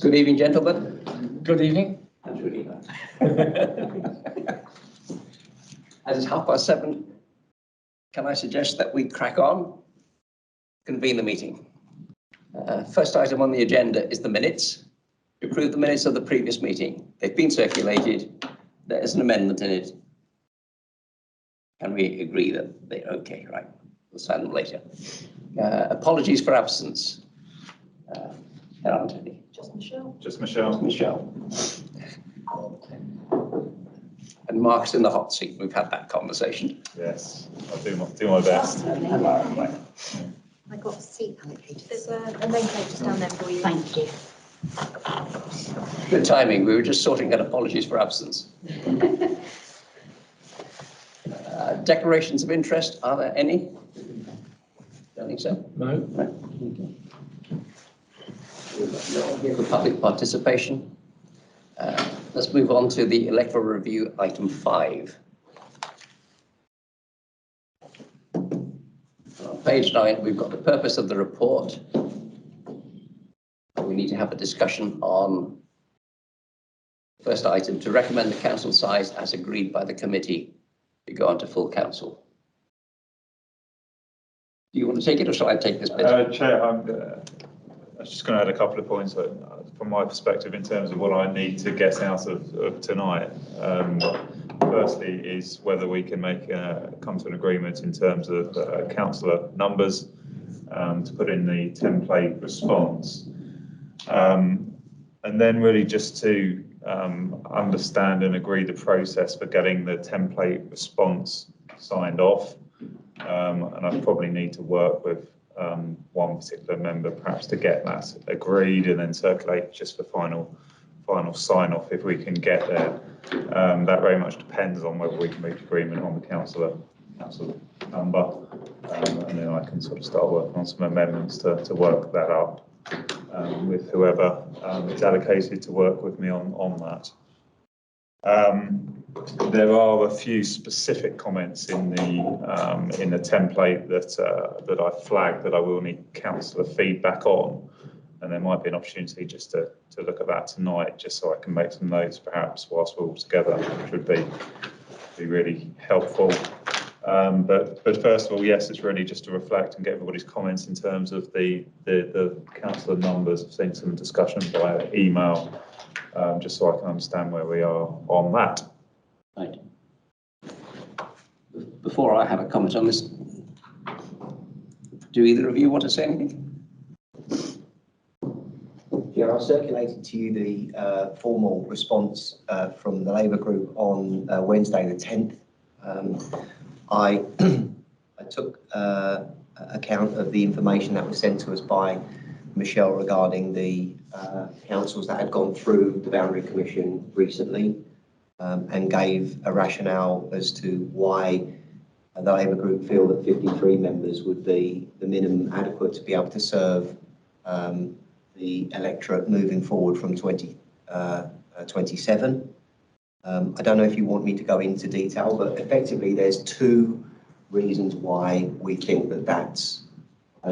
Good evening, gentlemen. Good evening. That's really nice. As it's 7:30, can I suggest that we crack on, convene the meeting? First item on the agenda is the minutes. To approve the minutes of the previous meeting. They've been circulated. There is an amendment in it. Can we agree that they're okay? Right. We'll sign them later. Apologies for absence. There aren't any. Just Michelle. Just Michelle. Just Michelle. And Mark's in the hot seat. We've had that conversation. Yes, I'll do my best. I got a seat allocated. There's a name plate just down there for you. Thank you. Good timing. We were just sorting out apologies for absence. Declarations of interest. Are there any? Don't think so. No. Right. Okay. For public participation. Let's move on to the electoral review, item 5. On page 9, we've got the purpose of the report. We need to have a discussion on the first item to recommend the council size as agreed by the committee to go on to full council. Do you want to take it or shall I take this bit? Chair, I was just going to add a couple of points from my perspective in terms of what I need to get out of tonight. Firstly is whether we can come to an agreement in terms of councillor numbers to put in the template response. And then really just to understand and agree the process for getting the template response signed off. And I probably need to work with one particular member perhaps to get that agreed and then circulate just for final sign off if we can get there. That very much depends on whether we can make agreement on the councillor number, and then I can sort of start working on some amendments to work that up with whoever is allocated to work with me on that. There are a few specific comments in the template that I flagged that I will need councillor feedback on, and there might be an opportunity just to look at that tonight, just so I can make some notes perhaps whilst we're all together, which would be really helpful. But first of all, yes, it's really just to reflect and get everybody's comments in terms of the councillor numbers. I've seen some discussion via email, just so I can understand where we are on that. Right. Before I have a comment on this, do either of you want to say anything? Yeah, I circulated to you the formal response from the Labour group on Wednesday the 10th. I took account of the information that was sent to us by Michelle regarding the councils that had gone through the Boundary Commission recently, and gave a rationale as to why the Labour group feel that 53 members would be the minimum adequate to be able to serve the electorate moving forward from 2027. I don't know if you want me to go into detail, but effectively there's 2 reasons why we think that that's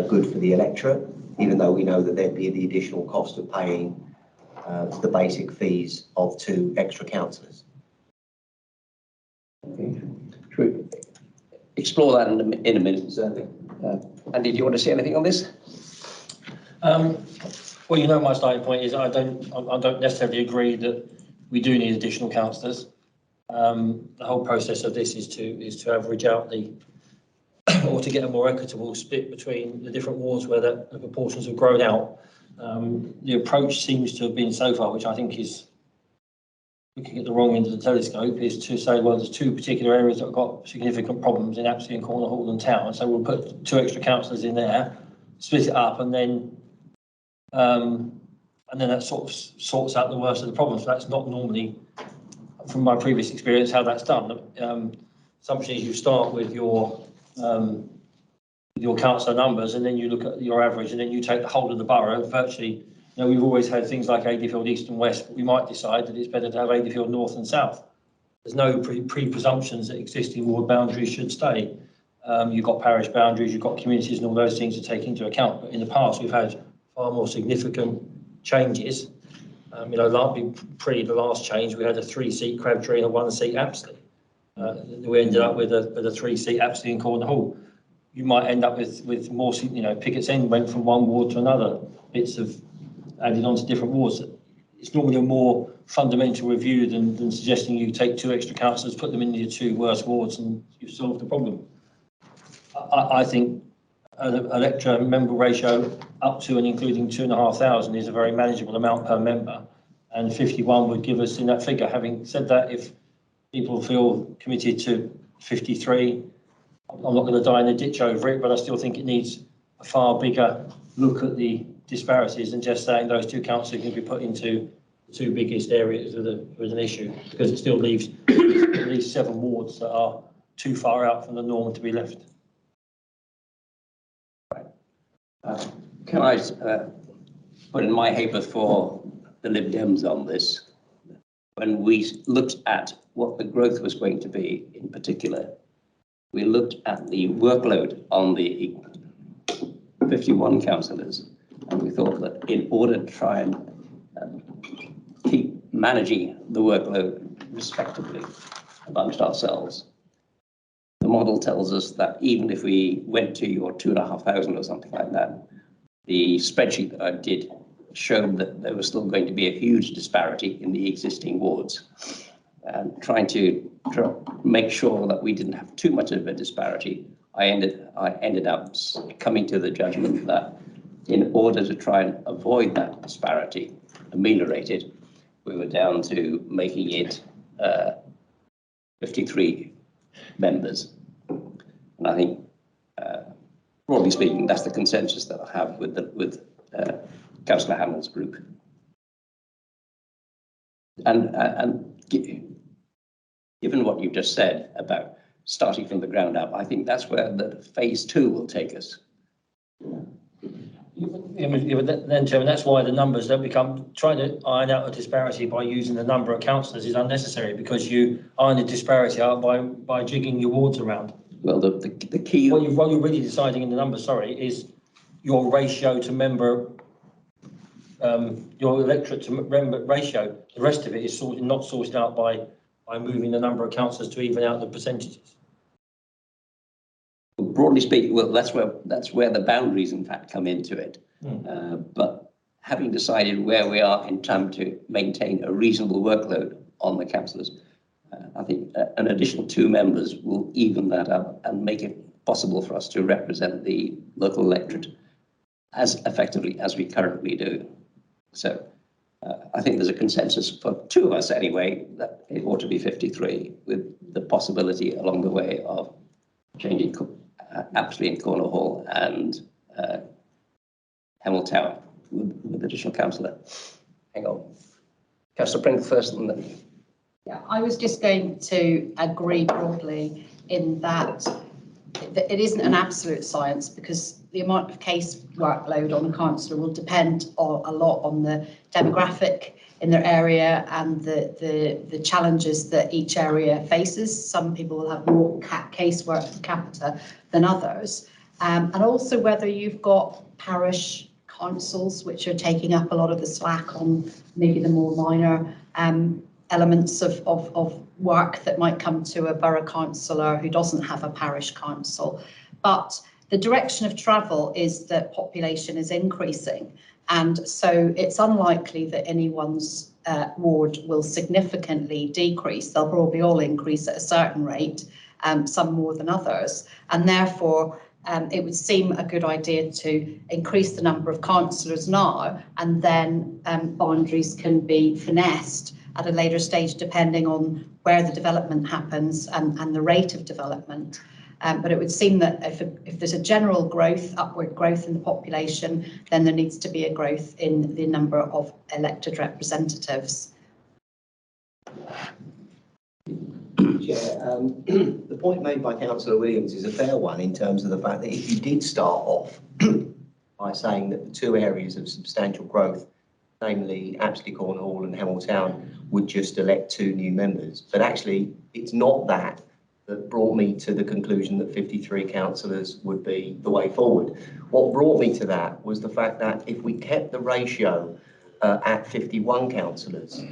good for the electorate, even though we know that there'd be the additional cost of paying the basic fees of 2 extra councillors. Okay. Should we explore that in a minute, certainly. Andy, do you want to say anything on this? Well, you know, my starting point is I don't necessarily agree that we do need additional councillors. The whole process of this is to average out or to get a more equitable split between the different wards where the proportions have grown out. The approach seems to have been so far, which I think is looking at the wrong end of the telescope, is to say, well, there's 2 particular areas that have got significant problems in Apsley and Corner Hall and Town, so we'll put 2 extra councillors in there, split it up, and then that sort of sorts out the worst of the problems. So that's not normally, from my previous experience, how that's done. Assumption is you start with your councillor numbers, and then you look at your average, and then you take the whole of the borough. Virtually, you know, we've always had things like Adeyfield East and West, but we might decide that it's better to have Adeyfield North and South. There's no pre-presumptions that existing ward boundaries should stay. You've got parish boundaries, you've got communities, and all those things to take into account. But in the past, we've had far more significant changes The last change, we had a 3-seat Crabtree and a 1-seat Apsley. We ended up with a 3-seat Apsley in Corner Hall. You might end up with more, Pickett's End went from one ward to another, bits of added on to different wards. It's normally a more fundamental review than suggesting you take 2 extra councillors, put them in your 2 worst wards and you've solved the problem. I think an electoral member ratio up to and including 2,500 is a very manageable amount per member, and 51 would give us in that figure. Having said that, if people feel committed to 53, I'm not going to die in a ditch over it, but I still think it needs a far bigger look at the disparities than just saying those 2 councillors can be put into the 2 biggest areas with an issue, because it still leaves at least 7 wards that are too far out from the norm to be left. Can I put in my paper for the Lib Dems on this? When we looked at what the growth was going to be in particular, we looked at the workload on the 51 councillors, and we thought that in order to try and keep managing the workload respectively amongst ourselves, the model tells us that even if we went to your 2,500 or something like that, the spreadsheet that I did showed that there was still going to be a huge disparity in the existing wards. And trying to make sure that we didn't have too much of a disparity, I ended up coming to the judgment that in order to try and avoid that disparity, ameliorate it, we were down to making it 53 members. And I think, broadly speaking, that's the consensus that I have with Councillor Hamill's group. And given what you've just said about starting from the ground up, I think that's where the phase 2 will take us. Then, Chairman, that's why the numbers don't become, trying to iron out a disparity by using the number of councillors is unnecessary, because you iron the disparity out by jigging your wards around. Well, the key... What you're really deciding in the numbers, is your ratio to member, your electorate to member ratio. The rest of it is not sorted out by moving the number of councillors to even out the percentages. Broadly speaking, well, that's where the boundaries, in fact, come into it. But having decided where we are in time to maintain a reasonable workload on the councillors, I think an additional 2 members will even that up and make it possible for us to represent the local electorate as effectively as we currently do. So I think there's a consensus for 2 of us anyway that it ought to be 53, with the possibility along the way of changing Apsley and Corner Hall and Hemel Tower with additional councillor. Hang on. Councillor Pringle first and then... Yeah, I was just going to agree broadly in that it isn't an absolute science, because the amount of case workload on a councillor will depend a lot on the demographic in their area and the challenges that each area faces. Some people will have more casework per capita than others, and also whether you've got parish councils which are taking up a lot of the slack on maybe the more minor elements of work that might come to a borough councillor who doesn't have a parish council. But the direction of travel is that population is increasing, and so it's unlikely that anyone's ward will significantly decrease. They'll probably all increase at a certain rate, some more than others, and therefore it would seem a good idea to increase the number of councillors now, and then boundaries can be finessed at a later stage depending on where the development happens and the rate of development. But it would seem that if there's a general growth, upward growth in the population, then there needs to be a growth in the number of elected representatives. Chair, the point made by Councillor Williams is a fair one in terms of the fact that if you did start off by saying that the 2 areas of substantial growth, namely Apsley Corner Hall and Hemel Town, would just elect 2 new members, but actually it's not that brought me to the conclusion that 53 councillors would be the way forward. What brought me to that was the fact that if we kept the ratio at 51 councillors,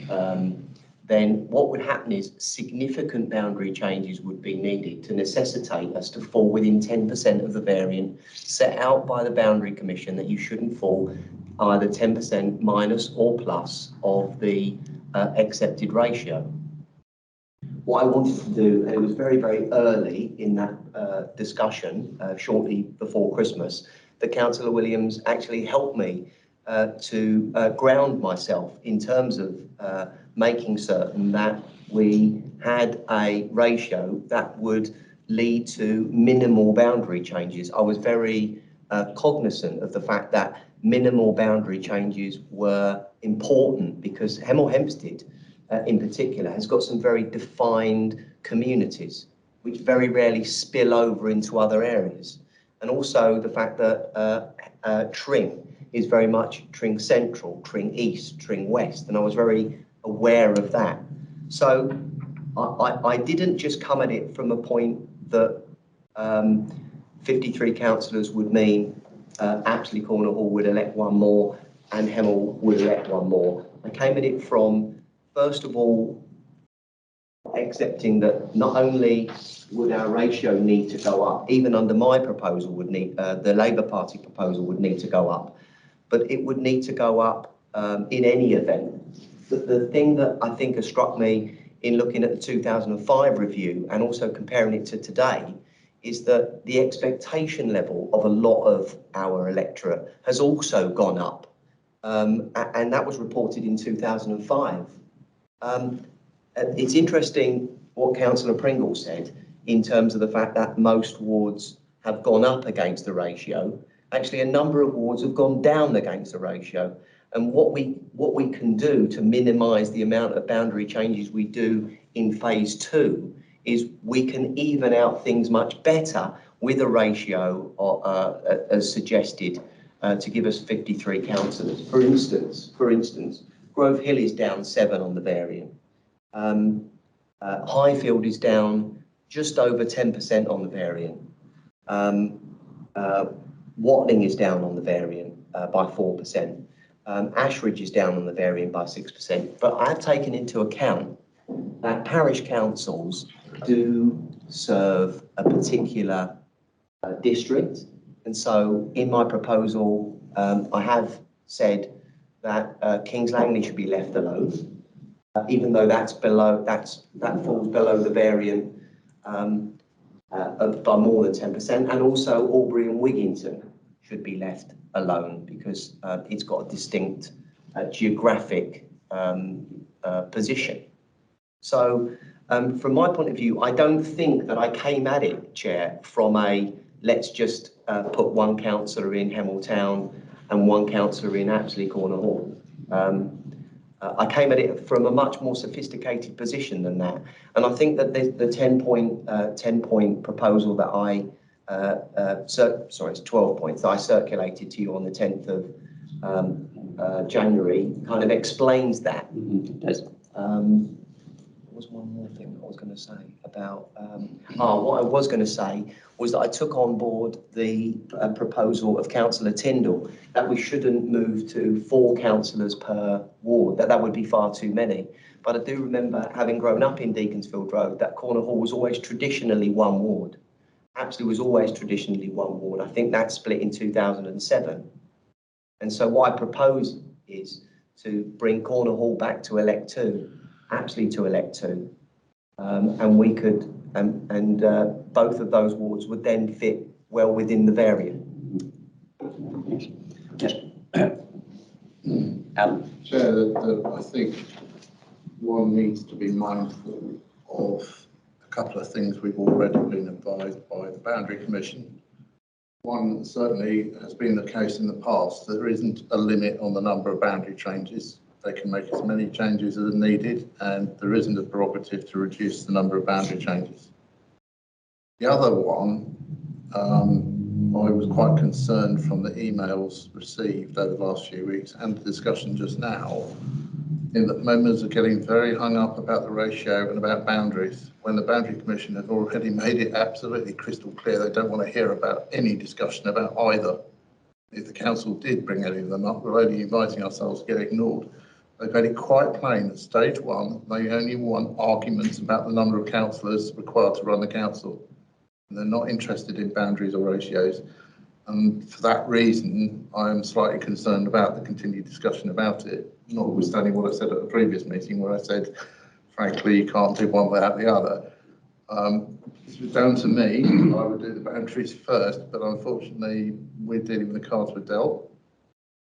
then what would happen is significant boundary changes would be needed to necessitate us to fall within 10% of the variant set out by the Boundary Commission, that you shouldn't fall either 10% minus or plus of the accepted ratio. What I wanted to do, and it was very, very early in that discussion, shortly before Christmas, that Councillor Williams actually helped me to ground myself in terms of making certain that we had a ratio that would lead to minimal boundary changes. I was very cognizant of the fact that minimal boundary changes were important, because Hemel Hempstead in particular has got some very defined communities which very rarely spill over into other areas, and also the fact that Tring is very much Tring Central, Tring East, Tring West, and I was very aware of that. So I didn't just come at it from a point that 53 councillors would mean Apsley Corner Hall would elect one more and Hemel would elect one more. I came at it from, first of all, accepting that not only would our ratio need to go up, even under my proposal would need, the Labour Party proposal would need to go up, but it would need to go up in any event. The thing that I think has struck me in looking at the 2005 review and also comparing it to today is that the expectation level of a lot of our electorate has also gone up, and that was reported in 2005. It's interesting what Councillor Pringle said in terms of the fact that most wards have gone up against the ratio. Actually, a number of wards have gone down against the ratio. And what we can do to minimise the amount of boundary changes we do in phase 2 is we can even out things much better with a ratio as suggested to give us 53 councillors. For instance, Grove Hill is down 7 on the variant. Highfield is down just over 10% on the variant. Watling is down on the variant by 4%. Ashridge is down on the variant by 6%. But I've taken into account that parish councils do serve a particular district. And so in my proposal, I have said that Kings Langley should be left alone, even though that falls below the variant by more than 10%, and also Albury and Wigginton should be left alone because it's got a distinct geographic position. So from my point of view, I don't think that I came at it, Chair, from a let's just put one councillor in Hemel Town and one councillor in Apsley Corner Hall. I came at it from a much more sophisticated position than that. And I think that the 10-point proposal that it's 12 points that I circulated to you on the 10th of January kind of explains that. There was one more thing I was going to say about, what I was going to say was that I took on board the proposal of Councillor Tyndall that we shouldn't move to 4 councillors per ward, that would be far too many. But I do remember, having grown up in Deaconsfield Road, that Corner Hall was always traditionally 1 ward. Apsley was always traditionally 1 ward. I think that split in 2007. And so what I propose is to bring Corner Hall back to elect 2, Apsley to elect 2, and we could, both of those wards would then fit well within the variant. Chair, I think one needs to be mindful of a couple of things we've already been advised by the Boundary Commission. One certainly has been the case in the past. There isn't a limit on the number of boundary changes. They can make as many changes as are needed, and there isn't a prerogative to reduce the number of boundary changes. The other one, I was quite concerned from the emails received over the last few weeks and the discussion just now, in that members are getting very hung up about the ratio and about boundaries, when the Boundary Commission have already made it absolutely crystal clear they don't want to hear about any discussion about either. if the council did bring any of them up, we're only inviting ourselves to get ignored. They've made it quite plain at stage one, they only want arguments about the number of councillors required to run the council. And they're not interested in boundaries or ratios. And for that reason, I am slightly concerned about the continued discussion about it, notwithstanding what I said at a previous meeting where I said, frankly, you can't do one without the other. If it was down to me, I would do the boundaries first, but unfortunately, we're dealing with the cards we're dealt.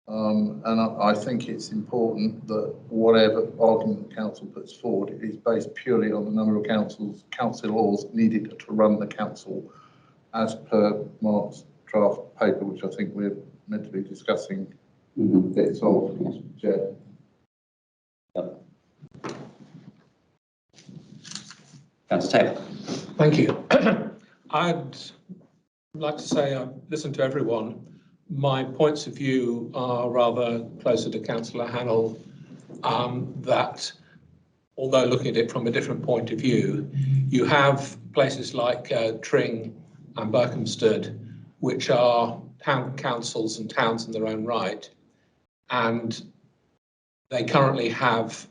And I think it's important that whatever argument the council puts forward is based purely on the number of councillors needed to run the council, as per Mark's draft paper, which I think we're meant to be discussing bits of. Chair. Councillor Taylor. Thank you. I'd like to say I've listened to everyone. My points of view are rather closer to Councillor Hannell, that although looking at it from a different point of view, you have places like Tring and Berkhamsted, which are town councils and towns in their own right. And they currently have,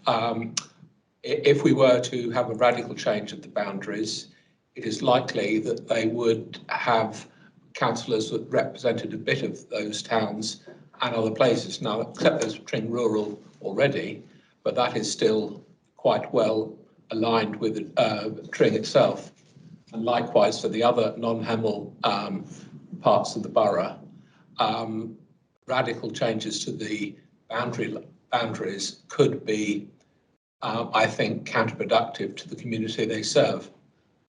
if we were to have a radical change of the boundaries, it is likely that they would have councillors that represented a bit of those towns and other places. Now, except there's Tring Rural already, but that is still quite well aligned with Tring itself. And likewise for the other non-Hemel parts of the borough, radical changes to the boundaries could be, I think, counterproductive to the community they serve.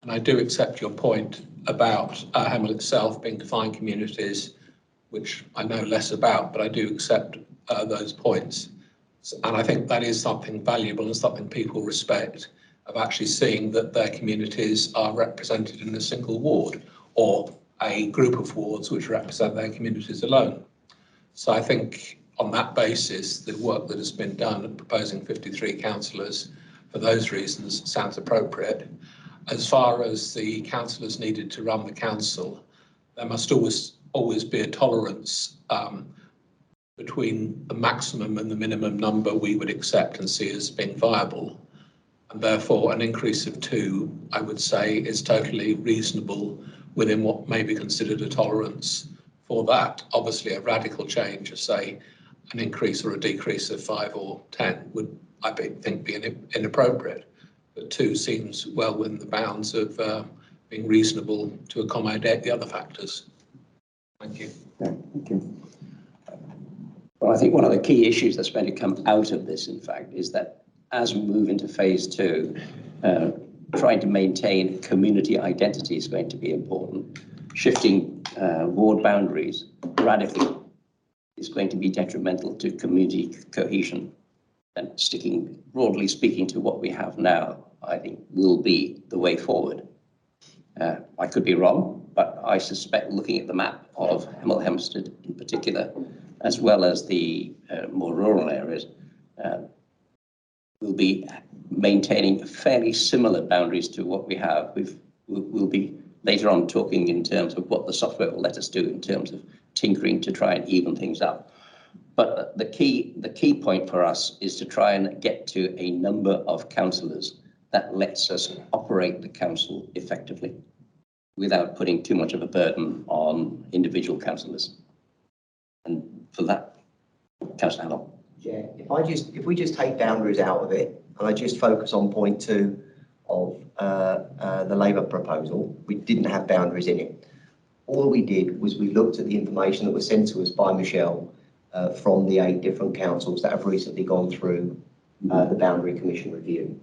And I do accept your point about Hemel itself being defined communities, which I know less about, but I do accept those points. And I think that is something valuable and something people respect, of actually seeing that their communities are represented in a single ward or a group of wards which represent their communities alone. So I think on that basis, the work that has been done of proposing 53 councillors for those reasons sounds appropriate. As far as the councillors needed to run the council, there must always be a tolerance between the maximum and the minimum number we would accept and see as being viable. And therefore, an increase of 2, I would say, is totally reasonable within what may be considered a tolerance for that. Obviously, a radical change of, say, an increase or a decrease of 5 or 10 would, I think, be inappropriate. But 2 seems well within the bounds of being reasonable to accommodate the other factors. Thank you. Thank you. Well, I think one of the key issues that's going to come out of this, in fact, is that as we move into phase 2, trying to maintain community identity is going to be important. Shifting ward boundaries radically is going to be detrimental to community cohesion. And sticking, broadly speaking, to what we have now, I think will be the way forward. I could be wrong, but I suspect, looking at the map of Hemel Hempstead in particular, as well as the more rural areas, we'll be maintaining fairly similar boundaries to what we have. We'll be later on talking in terms of what the software will let us do in terms of tinkering to try and even things up. But the key point for us is to try and get to a number of councillors that lets us operate the council effectively without putting too much of a burden on individual councillors. And for that, Councillor Hannell. Yeah, if we just take boundaries out of it and I just focus on point 2 of the Labour proposal, we didn't have boundaries in it. All we did was we looked at the information that was sent to us by Michelle from the 8 different councils that have recently gone through the Boundary Commission review.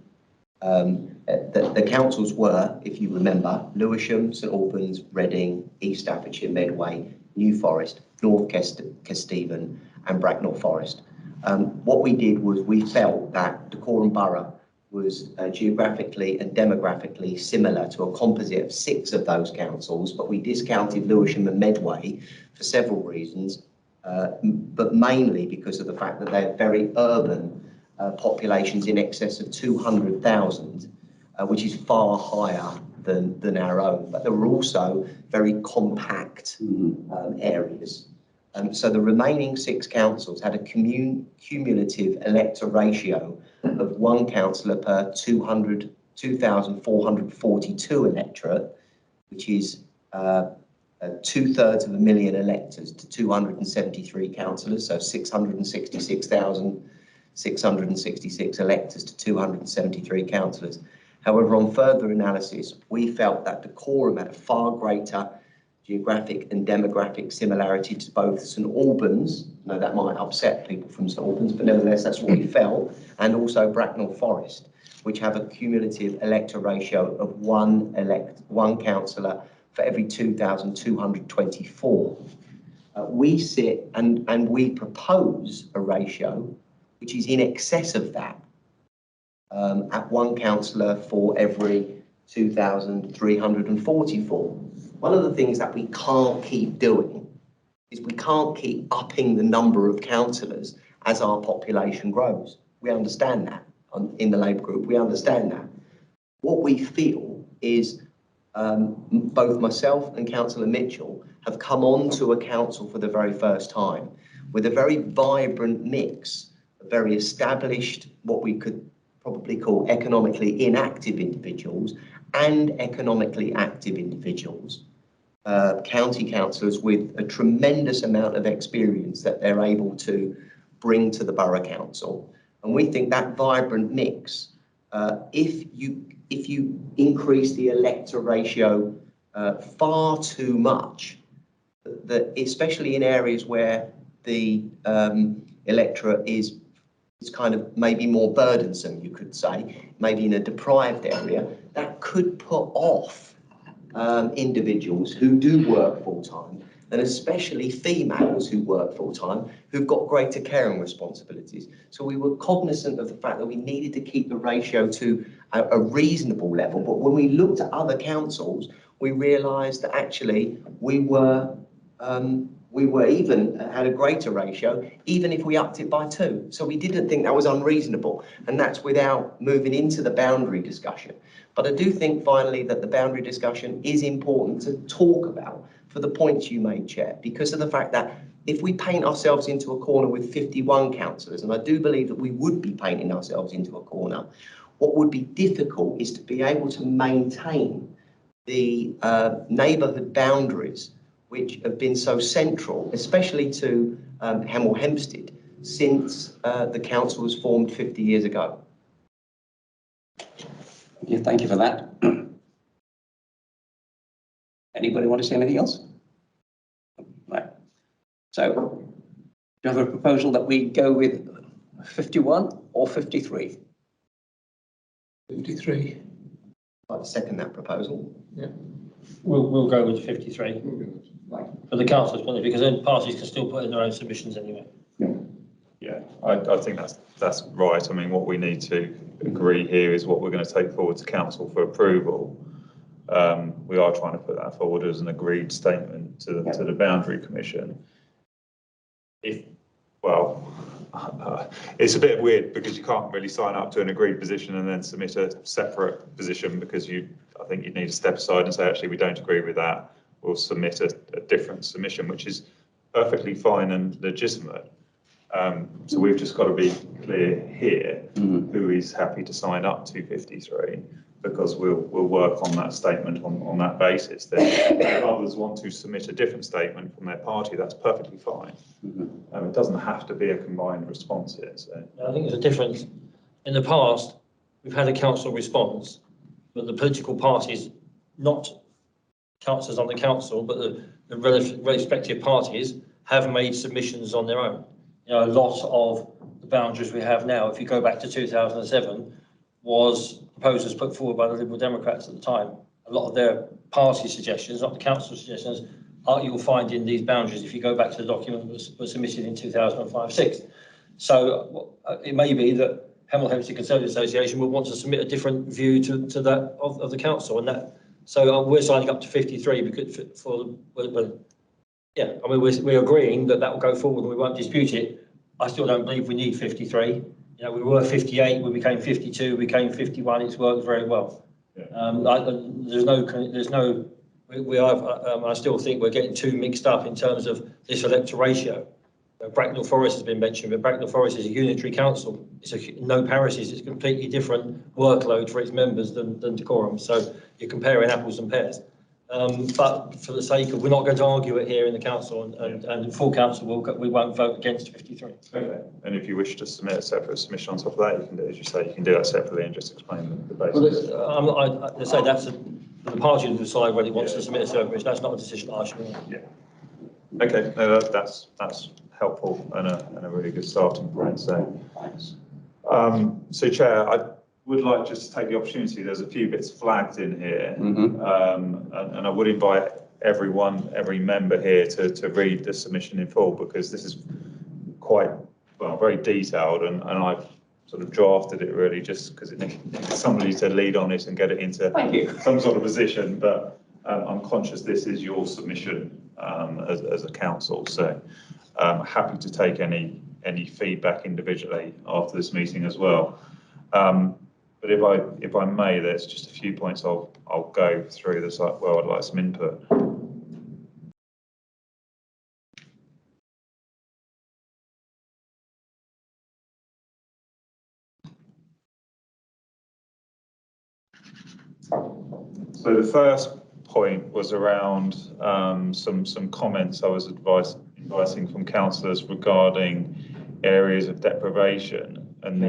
The councils were, if you remember, Lewisham, St Albans, Reading, East Staffordshire, Medway, New Forest, North Kesteven and Bracknell Forest. What we did was we felt that Dacorum Borough was geographically and demographically similar to a composite of 6 of those councils, but we discounted Lewisham and Medway for several reasons, but mainly because of the fact that they're very urban populations in excess of 200,000, which is far higher than our own. But there were also very compact areas. So the remaining 6 councils had a cumulative elector ratio of 1 councillor per 2,442 electorate, which is 2/3 of a million electors to 273 councillors, so 666,666 electors to 273 councillors. However, on further analysis, we felt that the quorum had a far greater geographic and demographic similarity to both St Albans, no, that might upset people from St Albans, but nevertheless that's what we felt, and also Bracknell Forest, which have a cumulative elector ratio of one councillor for every 2,224. We sit and we propose a ratio which is in excess of that, at 1 councillor for every 2,344. One of the things that we can't keep doing is we can't keep upping the number of councillors as our population grows. We understand that in the Labour group, we understand that. What we feel is both myself and Councillor Mitchell have come onto a council for the very first time with a very vibrant mix of very established, what we could probably call economically inactive individuals and economically active individuals. County councillors with a tremendous amount of experience that they're able to bring to the borough council. And we think that vibrant mix, if you increase the elector ratio far too much, that especially in areas where the electorate is kind of maybe more burdensome, you could say, maybe in a deprived area, that could put off individuals who do work full-time, and especially females who work full-time, who've got greater caring responsibilities. So we were cognizant of the fact that we needed to keep the ratio to a reasonable level, but when we looked at other councils, we realised that actually we were even had a greater ratio, even if we upped it by 2. So we didn't think that was unreasonable, and that's without moving into the boundary discussion. But I do think finally that the boundary discussion is important to talk about for the points you made, Chair, because of the fact that if we paint ourselves into a corner with 51 councillors, and I do believe that we would be painting ourselves into a corner, what would be difficult is to be able to maintain the neighbourhood boundaries which have been so central, especially to Hemel Hempstead, since the council was formed 50 years ago. Yeah, thank you for that. Anybody want to say anything else? Right. So, do you have a proposal that we go with 51 or 53? 53. I'd like to second that proposal. Yeah. We'll go with 53 Right. for the council's point of view, because then parties can still put in their own submissions anyway. Yeah, I think that's right. I mean, what we need to agree here is what we're going to take forward to council for approval. We are trying to put that forward as an agreed statement to the Boundary Commission. It's a bit weird because you can't really sign up to an agreed position and then submit a separate position, because I think you'd need to step aside and say, actually, we don't agree with that. We'll submit a different submission, which is perfectly fine and legitimate. So we've just got to be clear here who is happy to sign up to 53, because we'll work on that statement on that basis. Then if others want to submit a different statement from their party, that's perfectly fine. It doesn't have to be a combined response here. So I think there's a difference. In the past, we've had a council response, but the political parties, not councillors on the council, but the respective parties have made submissions on their own. You know, a lot of the boundaries we have now, if you go back to 2007, was proposals put forward by the Liberal Democrats at the time. A lot of their party suggestions, not the council suggestions, you'll find in these boundaries if you go back to the document that was submitted in 2005-06. So it may be that Hemel Hempstead Conservative Association will want to submit a different view to that of the council, and that. So we're signing up to 53 because yeah, I mean, we're agreeing that will go forward and we won't dispute it. I still don't believe we need 53. You know, we were 58, we became 52, we became 51. It's worked very well. Yeah. We're We have, I still think we're getting too mixed up in terms of this electoral ratio. Bracknell Forest has been mentioned, but Bracknell Forest is a unitary council. It's no parishes. It's a completely different workload for its members than Decorum. So you're comparing apples and pears. But for the sake of, we're not going to argue it here in the council, and full council we won't vote against 53. Okay. And if you wish to submit a separate submission on top of that, you can do, as you say, you can do that separately and just explain the basis. Well, I say that's the party to decide whether it wants to submit a separate. That's not a decision I should make. Yeah. Okay. No, that's helpful and a really good starting point. So, so Chair, I would like just to take the opportunity. There's a few bits flagged in here, and I would invite every member here to read the submission in full, because this is quite very detailed, and I've sort of drafted it really just because it needed somebody to lead on it and get it into some sort of position. But I'm conscious this is your submission as a council, so happy to take any feedback individually after this meeting as well. But if I may, there's just a few points I'll go through this where I'd like some input. So the first point was around some comments I was advising from councillors regarding areas of deprivation. And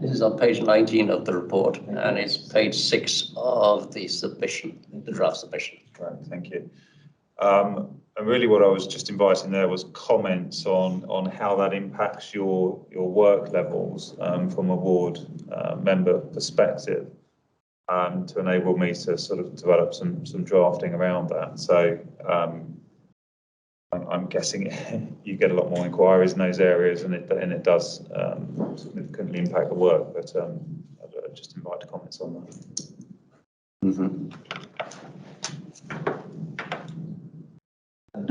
this is on page 19 of the report, and it's page 6 of the submission, the draft submission. Right, thank you. And really what I was just inviting there was comments on how that impacts your work levels from a ward member perspective, to enable me to sort of develop some drafting around that. So I'm guessing you get a lot more inquiries in those areas, and it does significantly impact the work. But I'd just invite comments on that.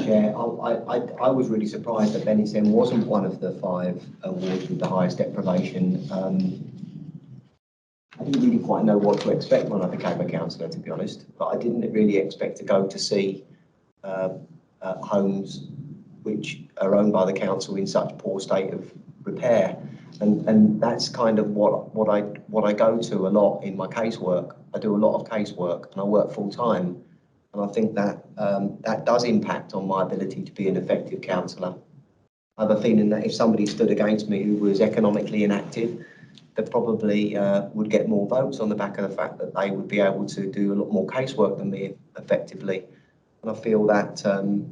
Chair, I was really surprised that Benison wasn't one of the 5 wards with the highest deprivation. I didn't really quite know what to expect when I became a councillor, to be honest, but I didn't really expect to go to see homes which are owned by the council in such poor state of repair, and that's kind of what I go to a lot in my casework. I do a lot of casework and I work full time, and I think that that does impact on my ability to be an effective councillor. I have a feeling that if somebody stood against me who was economically inactive, they probably would get more votes on the back of the fact that they would be able to do a lot more casework than me effectively. And I feel that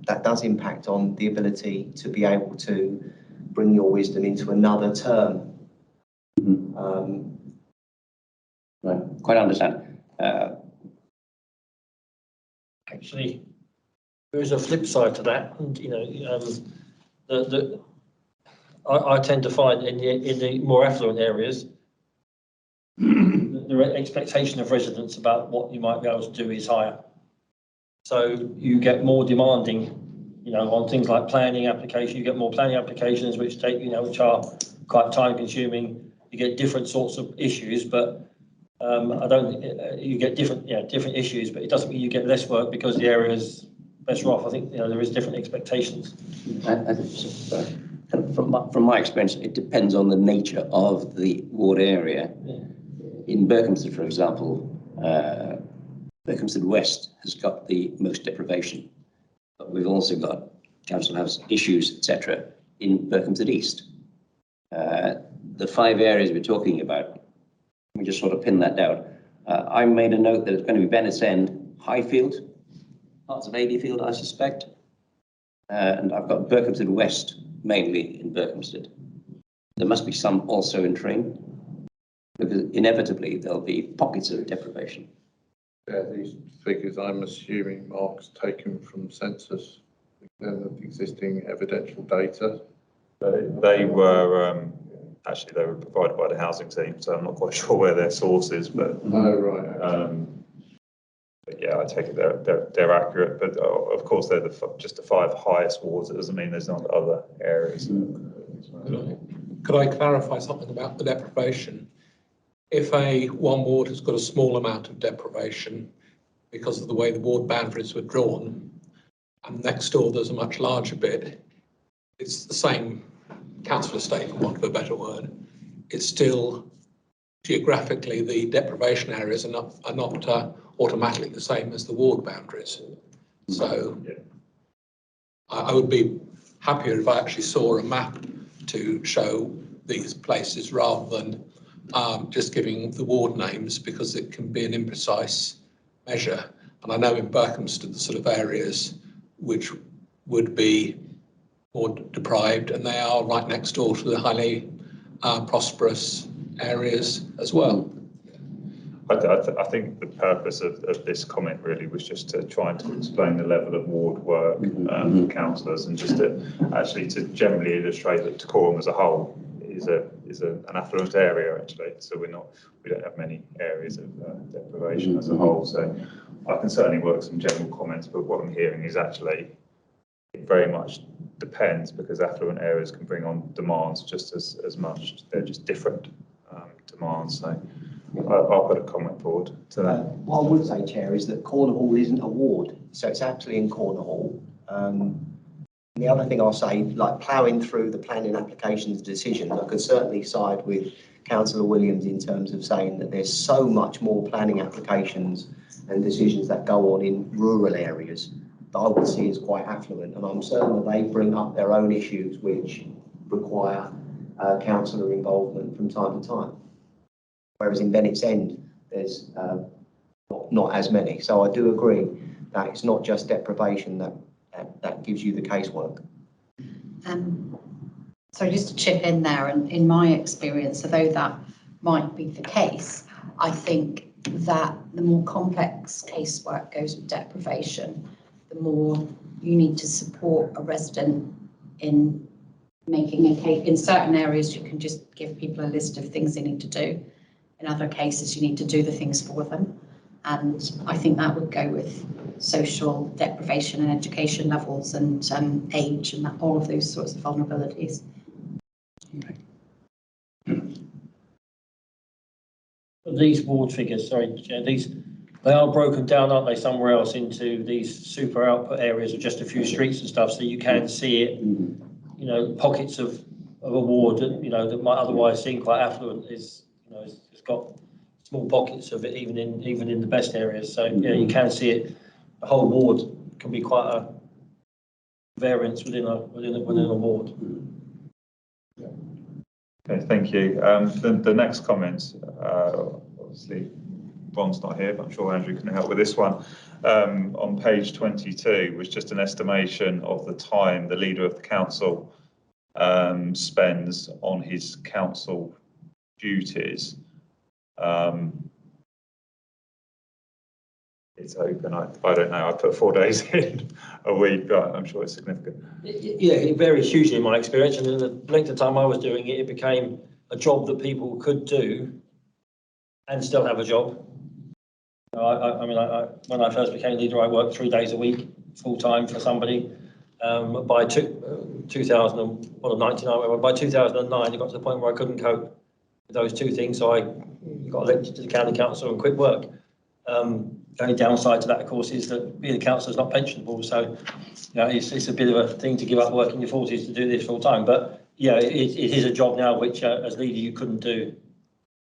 that does impact on the ability to be able to bring your wisdom into another term. Right, quite understand. Actually, there is a flip side to that, and I tend to find in the more affluent areas, the expectation of residents about what you might be able to do is higher. So you get more demanding, on things like planning applications. You get more planning applications which take, which are quite time consuming. You get different sorts of issues, but you get different issues, but it doesn't mean you get less work because the area is better off. I think there is different expectations. I think so. From my experience, it depends on the nature of the ward area. Yeah. In Berkhamsted, for example, Berkhamsted West has got the most deprivation, but we've also got council house issues, etc., in Berkhamsted East. The 5 areas we're talking about, let me just sort of pin that down. I made a note that it's going to be Bennett's End, Highfield, parts of Abbeyfield, I suspect, and I've got Berkhamsted West mainly in Berkhamsted. There must be some also in Tring, because inevitably there'll be pockets of deprivation. Yeah, these figures, I'm assuming, Mark's taken from census, of existing evidential data. They were actually they were provided by the housing team, so I'm not quite sure where their source is, but oh right. But yeah, I take it they're accurate. But of course they're just the 5 highest wards. It doesn't mean there's not other areas. Could I clarify something about the deprivation? If one ward has got a small amount of deprivation, because of the way the ward boundaries were drawn. And next door, there's a much larger bit. It's the same council estate, for want of a better word. It's still geographically, the deprivation areas are not automatically the same as the ward boundaries. So I would be happier if I actually saw a map to show these places rather than just giving the ward names, because it can be an imprecise measure. And I know in Berkhamsted, the sort of areas which would be more deprived, and they are right next door to the highly prosperous areas as well. I think the purpose of this comment really was just to try to explain the level of ward work for councillors, and just to actually to generally illustrate that Dacorum as a whole is an affluent area actually. So we don't have many areas of deprivation as a whole. So I can certainly work some general comments, but what I'm hearing is actually it very much depends, because affluent areas can bring on demands just as much. They're just different demands. So I'll put a comment forward to that. What I would say, Chair, is that Cornwall isn't a ward, so it's actually in Cornwall. The other thing I'll say, like ploughing through the planning applications decision, I could certainly side with Councillor Williams in terms of saying that there's so much more planning applications and decisions that go on in rural areas that I would see as quite affluent, and I'm certain that they bring up their own issues which require councillor involvement from time to time. Whereas in Bennett's End, there's not as many. So I do agree that it's not just deprivation that gives you the casework. So just to chip in there, and in my experience, although that might be the case, I think that the more complex casework goes with deprivation, the more you need to support a resident in making a case. In certain areas, you can just give people a list of things they need to do. In other cases, you need to do the things for them. And I think that would go with social deprivation and education levels and age and all of those sorts of vulnerabilities. These ward figures, sorry, they are broken down, aren't they, somewhere else into these super output areas of just a few streets and stuff, so you can see it, you know, pockets of a ward, you know, that might otherwise seem quite affluent is, you know, it's got small pockets of it even in the best areas. So yeah, you can see it. The whole ward can be quite a variance within a ward. Okay, thank you. The next comment, obviously Ron's not here, but I'm sure Andrew can help with this one. On page 22 was just an estimation of the time the leader of the council spends on his council duties. It's open. I don't know. I put 4 days in a week, but I'm sure it's significant. Yeah, it varies hugely in my experience, and in the length of time I was doing it, it became a job that people could do and still have a job. I mean, when I first became leader, I worked 3 days a week, full time for somebody. By 2099, by 2009, it got to the point where I couldn't cope with those two things, so I got elected to the county council and quit work. The only downside to that, of course, is that being a councillor is not pensionable, so you know, it's a bit of a thing to give up work in your 40s to do this full time. But yeah, it is a job now which, as leader, you couldn't do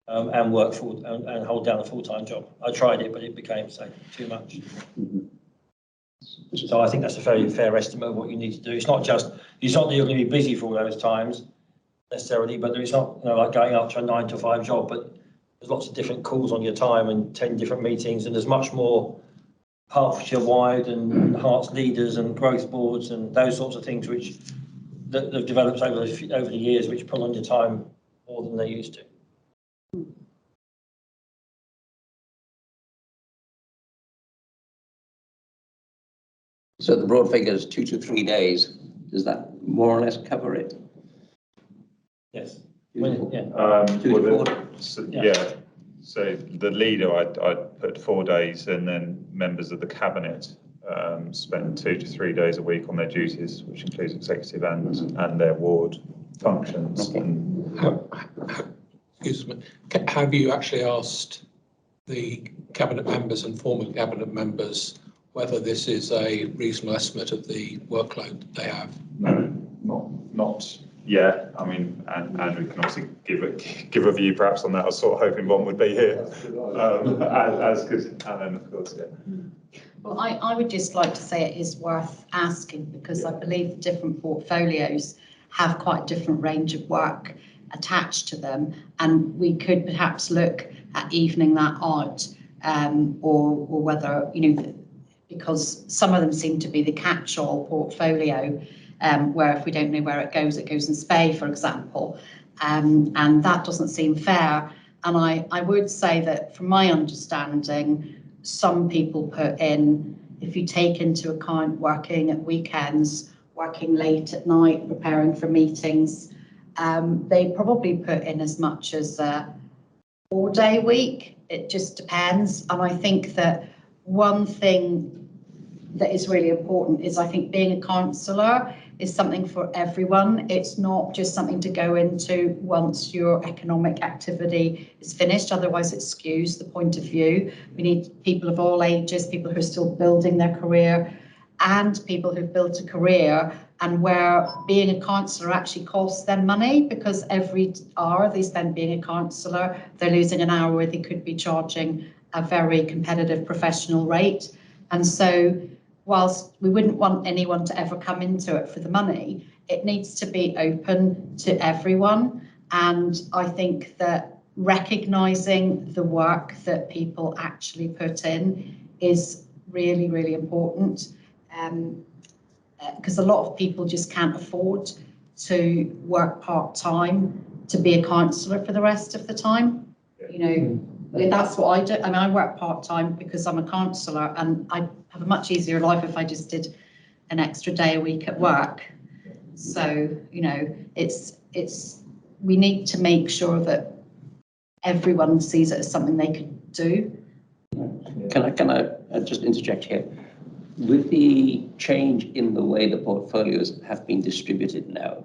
and work full and hold down a full-time job. I tried it, but it became too much. So I think that's a very fair estimate of what you need to do. It's not that you're going to be busy for all those times necessarily, but it's not, you know, like going up to a 9 to 5 job, but there's lots of different calls on your time and 10 different meetings, and there's much more Hertfordshire-wide and Herts leaders and growth boards and those sorts of things which that have developed over the years, which pull on your time more than they used to. So the broad figure is 2 to 3 days. Does that more or less cover it? Yes. Yeah. So the leader, I'd put 4 days, and then members of the cabinet spend 2 to 3 days a week on their duties, which includes executive and their ward functions. Okay. And Excuse me. Have you actually asked the cabinet members and former cabinet members whether this is a reasonable estimate of the workload that they have? No, not yet. I mean, and we can obviously give a view perhaps on that. I was sort of hoping one would be here, as could Alan, of course. Yeah. Well, I would just like to say it is worth asking, because I believe the different portfolios have quite a different range of work attached to them, and we could perhaps look at evening that out, or whether, because some of them seem to be the catch-all portfolio, where if we don't know where it goes in Spey, for example, and that doesn't seem fair. And I would say that from my understanding, some people put in, if you take into account working at weekends, working late at night, preparing for meetings, they probably put in as much as a 4-day week. It just depends. And I think that one thing that is really important is, I think being a councillor is something for everyone. It's not just something to go into once your economic activity is finished, otherwise it skews the point of view. We need people of all ages, people who are still building their career, and people who've built a career and where being a councillor actually costs them money, because every hour they spend being a councillor, they're losing an hour where they could be charging a very competitive professional rate. And so whilst we wouldn't want anyone to ever come into it for the money, it needs to be open to everyone. And I think that recognising the work that people actually put in is really, really important. Because a lot of people just can't afford to work part-time to be a councillor for the rest of the time. That's what I do. I mean, I work part-time because I'm a councillor, and I have a much easier life if I just did an extra day a week at work. So, we need to make sure that everyone sees it as something they could do. Can I just interject here? With the change in the way the portfolios have been distributed now,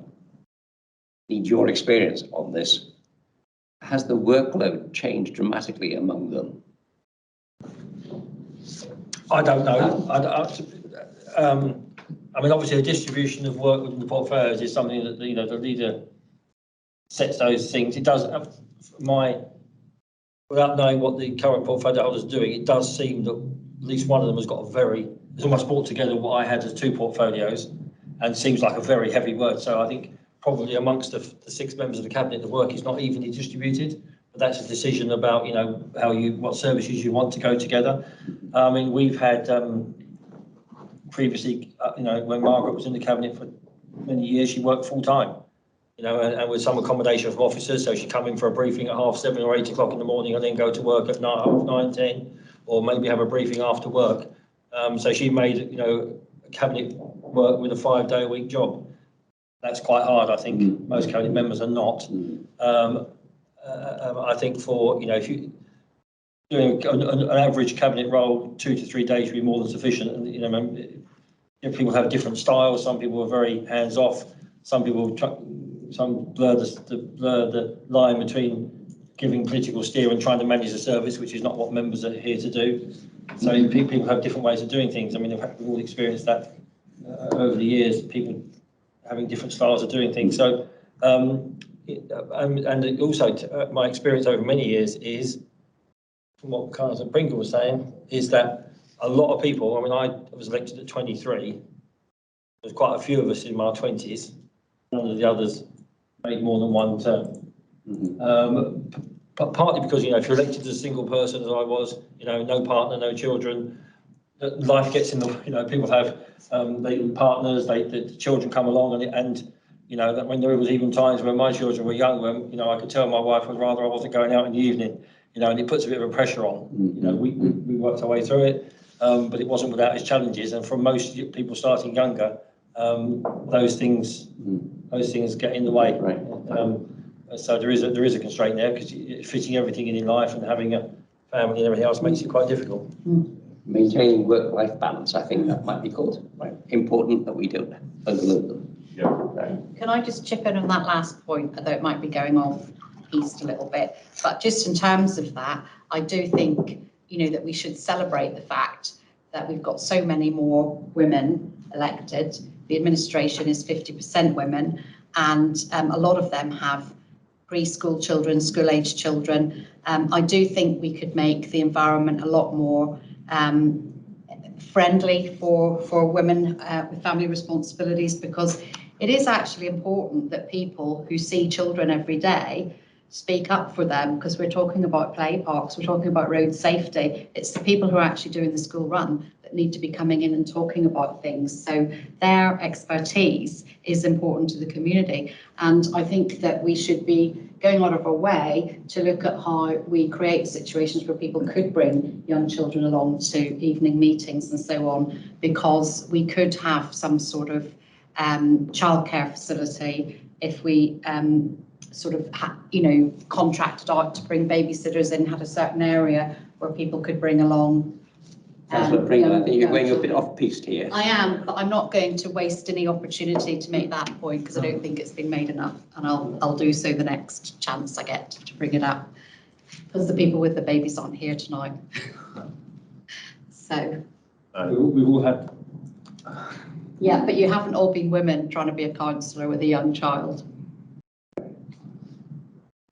need your experience on this. Has the workload changed dramatically among them? I don't know. I mean, obviously, the distribution of work within the portfolios is something that the leader sets those things. It does. Without knowing what the current portfolio holders are doing, it does seem that at least one of them has got it's almost brought together what I had as 2 portfolios, and seems like a very heavy word. So I think probably amongst the 6 members of the cabinet, the work is not evenly distributed. But that's a decision about what services you want to go together. I mean, we've had previously, when Margaret was in the cabinet for many years, she worked full time, and with some accommodation from officers. So she'd come in for a briefing at 7:30 or 8 o'clock in the morning, and then go to work at 9, 10, or maybe have a briefing after work. So she made, cabinet work with a 5-day a week job. That's quite hard. I think most cabinet members are not. I think for, if you doing an average cabinet role, 2 to 3 days would be more than sufficient. And people have different styles. Some people are very hands off. Some people blur the line between giving political steer and trying to manage the service, which is not what members are here to do. So people have different ways of doing things. I mean, we've all experienced that over the years. People having different styles of doing things. So. And also, my experience over many years is, from what Councillor Pringle was saying, is that a lot of people, I mean, I was elected at 23, there's quite a few of us in my 20s, none of the others made more than 1 term. But partly because, if you're elected as a single person, as I was, no partner, no children, life gets in the, people have partners, the children come along, and that when there was even times when my children were young, when, I could tell my wife would rather I wasn't going out in the evening, and it puts a bit of a pressure on. We worked our way through it, but it wasn't without its challenges. And for most people starting younger, those things get in the way. Right. So there is a constraint there, because fitting everything in life and having a family and everything else makes it quite difficult. Maintaining work-life balance, I think that might be called. Right. Important that we don't overlook them. Can I just chip in on that last point, although it might be going off east a little bit, but just in terms of that, I do think that we should celebrate the fact that we've got so many more women elected. The administration is 50% women, and a lot of them have preschool children, school-aged children. I do think we could make the environment a lot more friendly for women with family responsibilities, because it is actually important that people who see children every day speak up for them, because we're talking about play parks, we're talking about road safety. It's the people who are actually doing the school run that need to be coming in and talking about things. So their expertise is important to the community. And I think that we should be going out of our way to look at how we create situations where people could bring young children along to evening meetings and so on, because we could have some sort of childcare facility if we sort of, contracted out to bring babysitters in, had a certain area where people could bring along. Councillor Pringle, I think you're going a bit off-piste here. I am, but I'm not going to waste any opportunity to make that point, because I don't think it's been made enough, and I'll do so the next chance I get to bring it up, because the people with the babies aren't here tonight. So. We will have. Yeah, but you haven't all been women trying to be a councillor with a young child.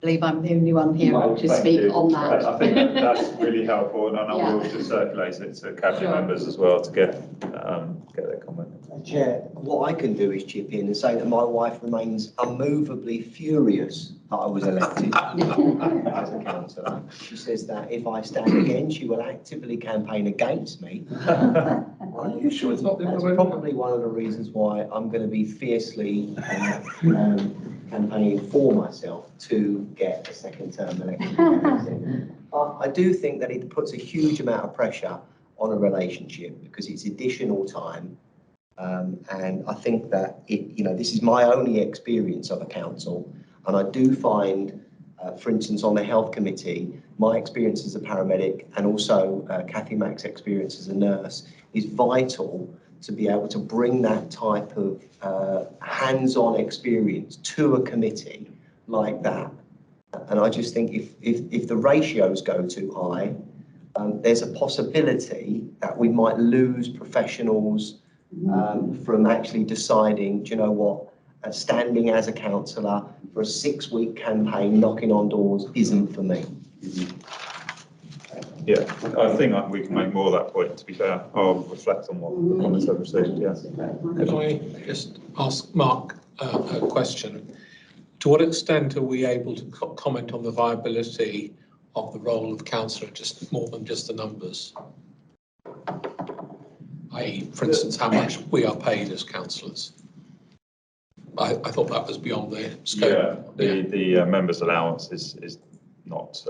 I believe I'm the only one here to speak on that. I think that's really helpful, and I will just circulate it to cabinet members as well to get their comment. Chair, what I can do is chip in and say that my wife remains unmovably furious that I was elected as a councillor. She says that if I stand again, she will actively campaign against me. Are you sure it's not the That's other way around? probably one of the reasons why I'm going to be fiercely campaigning for myself to get a second term election. I do think that it puts a huge amount of pressure on a relationship, because it's additional time. And I think that this is my only experience of a council, and I do find, for instance, on the health committee, my experience as a paramedic and also Kathy Mack's experience as a nurse is vital to be able to bring that type of hands-on experience to a committee like that. And I just think if the ratios go too high, there's a possibility that we might lose professionals from actually deciding, do you know what, standing as a councillor for a 6-week campaign knocking on doors isn't for me. Yeah, I think we can make more of that point, to be fair. I'll reflect on what the comments I've received, yeah. Could I just ask Mark a question? To what extent are we able to comment on the viability of the role of councillor, just more than just the numbers? I.e., for instance, how much we are paid as councillors? I thought that was beyond the scope. Yeah, the members' allowance is not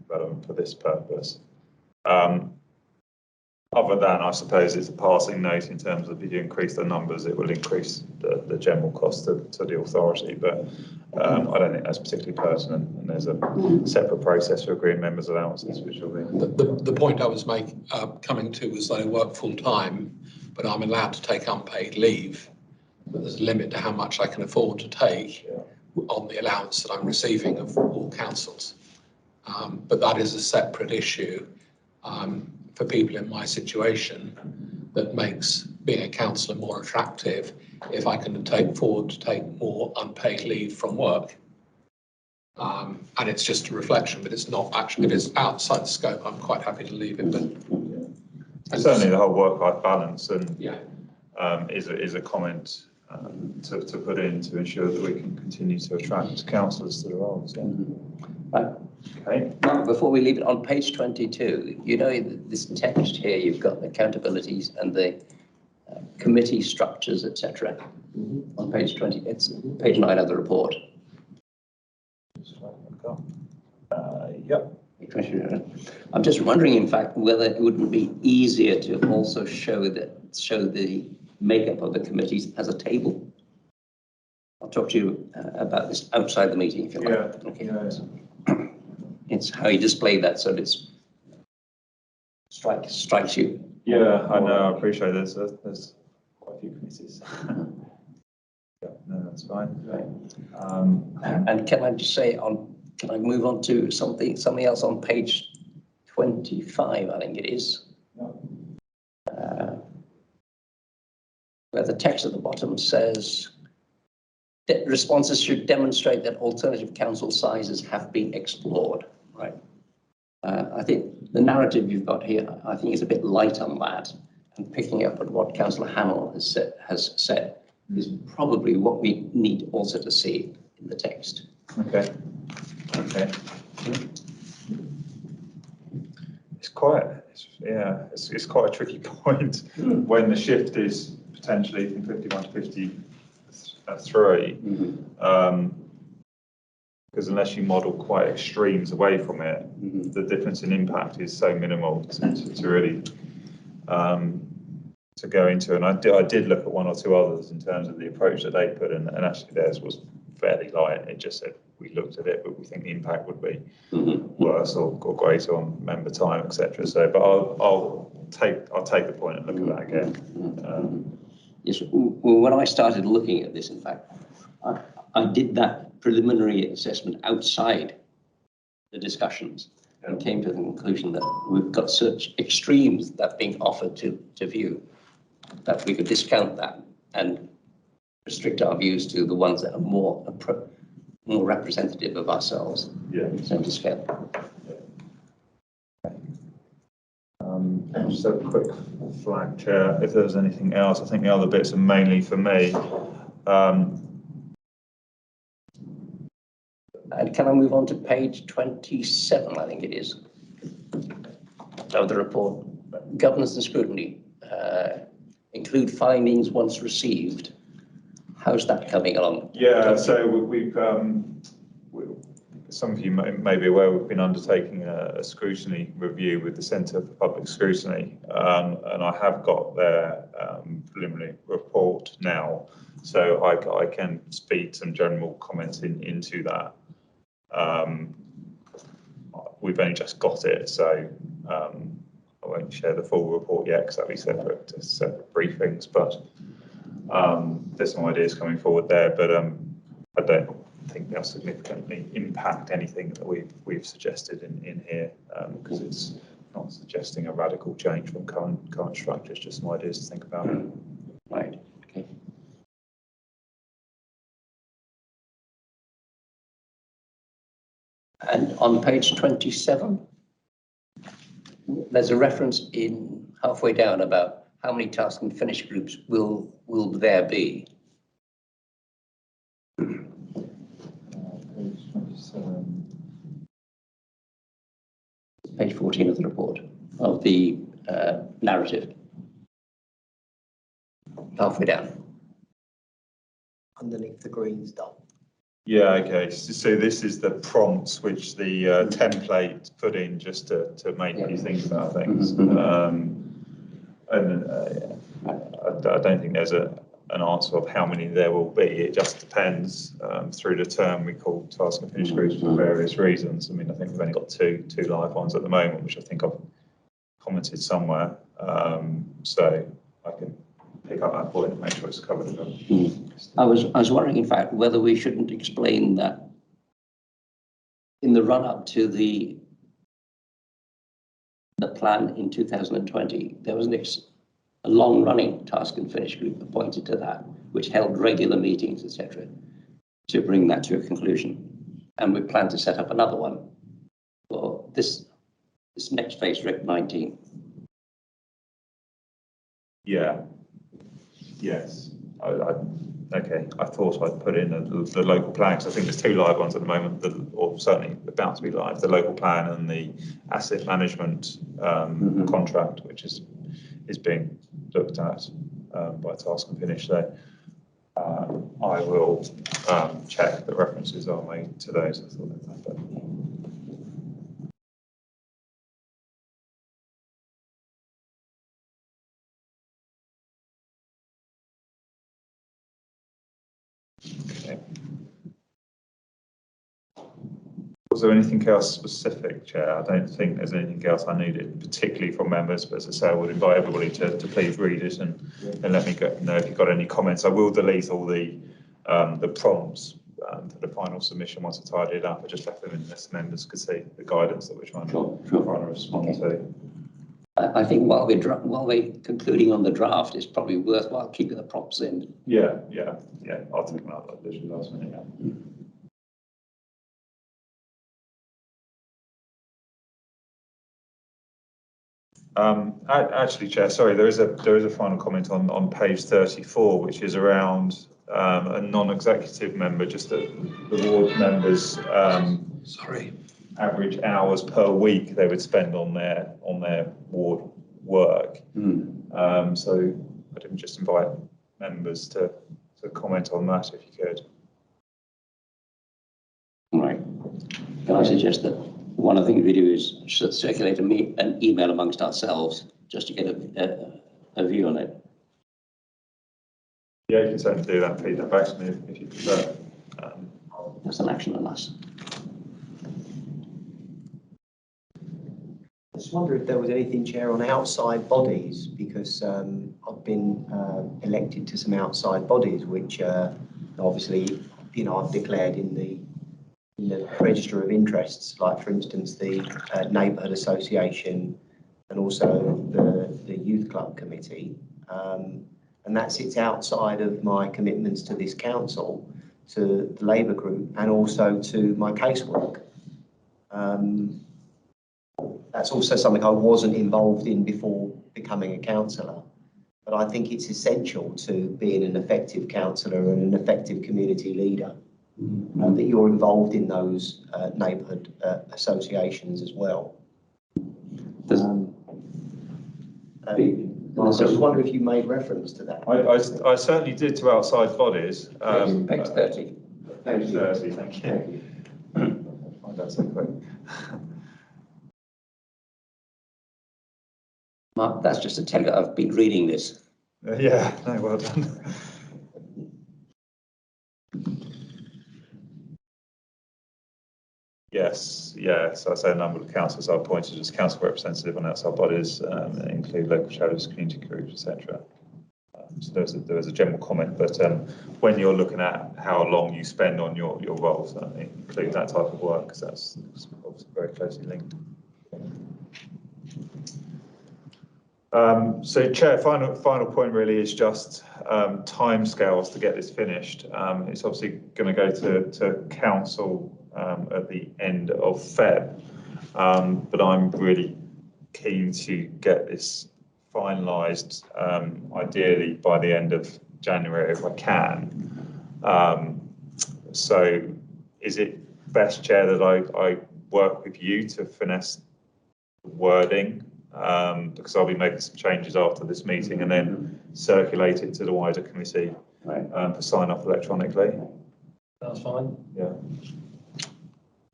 relevant for this purpose. Other than, I suppose, it's a passing note in terms of if you increase the numbers, it will increase the general cost to the authority. But I don't think that's particularly pertinent, and there's a separate process for agreeing members' allowances, which will be. The point I was coming to was that I work full time, but I'm allowed to take unpaid leave. But there's a limit to how much I can afford to take on the allowance that I'm receiving of all councils. But that is a separate issue for people in my situation that makes being a councillor more attractive if I can afford to take more unpaid leave from work. And it's just a reflection, but it's not actually, if it's outside the scope, I'm quite happy to leave it. But certainly the whole work-life balance and Yeah. is a comment to put in to ensure that we can continue to attract councillors to the roles. Yeah. Right. Okay. Mark, before we leave it, on page 22, this text here, you've got the accountabilities and the committee structures, etc. On page 20, it's page 9 of the report. Yep. I'm just wondering, in fact, whether it wouldn't be easier to also show the makeup of the committees as a table. I'll talk to you about this outside the meeting, if you like. Yeah. Okay. Yeah. It's how you display that, so it's strikes you. Yeah, I know. I appreciate this. There's quite a few committees. Yeah, no, that's fine. And can I just say, can I move on to something else on page 25, I think it is. Where the text at the bottom says that responses should demonstrate that alternative council sizes have been explored, right? I think the narrative you've got here, I think, is a bit light on that, and picking up on what Councillor Hamill has said is probably what we need also to see in the text. Okay. Okay. It's quite a tricky point when the shift is potentially from 51 to 53. Because unless you model quite extremes away from it, the difference in impact is so minimal to really to go into. And I did look at one or two others in terms of the approach that they put in, and actually theirs was fairly light. It just said we looked at it, but we think the impact would be worse or greater on member time, etc. So, but I'll take the point and look at that again. Yes, well, when I started looking at this, in fact, I did that preliminary assessment outside the discussions and came to the conclusion that we've got such extremes that are being offered to view that we could discount that and restrict our views to the ones that are more representative of ourselves in terms of scale. Just a quick flag, Chair, if there's anything else. I think the other bits are mainly for me. And can I move on to page 27, I think it is, of the report? Governance and scrutiny, include findings once received. How's that coming along? Yeah, so we've, some of you may be aware, we've been undertaking a scrutiny review with the Centre for Public Scrutiny, and I have got their preliminary report now, so I can speed some general comments into that. We've only just got it, so I won't share the full report yet because that'll be separate briefings, but there's some ideas coming forward there, but I don't think they'll significantly impact anything that we've suggested in here, because it's not suggesting a radical change from current structures, just some ideas to think about. Right. Okay. And on page 27, there's a reference in halfway down about how many task and finish groups will there be. Page 27. Page 14 of the report, of the narrative. Halfway down. Underneath the green stuff. Yeah, okay. So this is the prompts which the template put in just to make you think about things. I don't think there's an answer of how many there will be. It just depends. Through the term we call task and finish groups for various reasons. I mean, I think we've only got two live ones at the moment, which I think I've commented somewhere. So I can pick up that point and make sure it's covered. I was wondering, in fact, whether we shouldn't explain that in the run-up to the plan in 2020, there was a long-running task and finish group appointed to that, which held regular meetings, etc., to bring that to a conclusion. And we plan to set up another one for this next phase, RIC 19. Yeah. Yes. Okay. I thought I'd put in the local plan, because I think there's two live ones at the moment, or certainly about to be live, the local plan and the asset management contract, which is being looked at by task and finish. So I will check that references are made to those. I thought that. Okay. Was there anything else specific, Chair? I don't think there's anything else I needed, particularly from members, but as I say, I would invite everybody to please read it and let me know if you've got any comments. I will delete all the prompts for the final submission once I tidied it up. I just left them in this, members could see the guidance that we're trying Sure. to respond to. I think while we're concluding on the draft, it's probably worthwhile keeping the props in. Yeah. I'll take them out like literally last minute. Yeah. Actually, Chair, sorry, there is a final comment on page 34, which is around a non-executive member, just the ward members. Sorry. Average hours per week they would spend on their ward work. So I didn't just invite members to comment on that if you could. Right. Can I suggest that one of the things we do is circulate an email amongst ourselves just to get a view on it? Yeah, you can certainly do that. Feed that back to me if you prefer. That's an action on us. I just wonder if there was anything, Chair, on outside bodies, because I've been elected to some outside bodies, which obviously, I've declared in the register of interests, like for instance the neighbourhood association and also the youth club committee, and that sits outside of my commitments to this council, to the Labour group, and also to my casework. That's also something I wasn't involved in before becoming a councillor, but I think it's essential to being an effective councillor and an effective community leader, that you're involved in those neighbourhood associations as well. I just wonder if you made reference to that. I certainly did to outside bodies. Page 30. Page 30, thank you. Find out so quick. Mark, that's just to tell you I've been reading this. Yeah, no, well done. Yes, so I say a number of councillors are appointed as council representative on outside bodies, include local charities, community groups, etc. So there was a general comment, but when you're looking at how long you spend on your role, certainly include that type of work, because that's obviously very closely linked. So, Chair, final point really is just timescales to get this finished. It's obviously going to go to council at the end of Feb, but I'm really keen to get this finalised, ideally by the end of January if I can. So, is it best, Chair, that I work with you to finesse the wording? Because I'll be making some changes after this meeting and then circulate it to the wider committee for sign off electronically. That's fine. Yeah.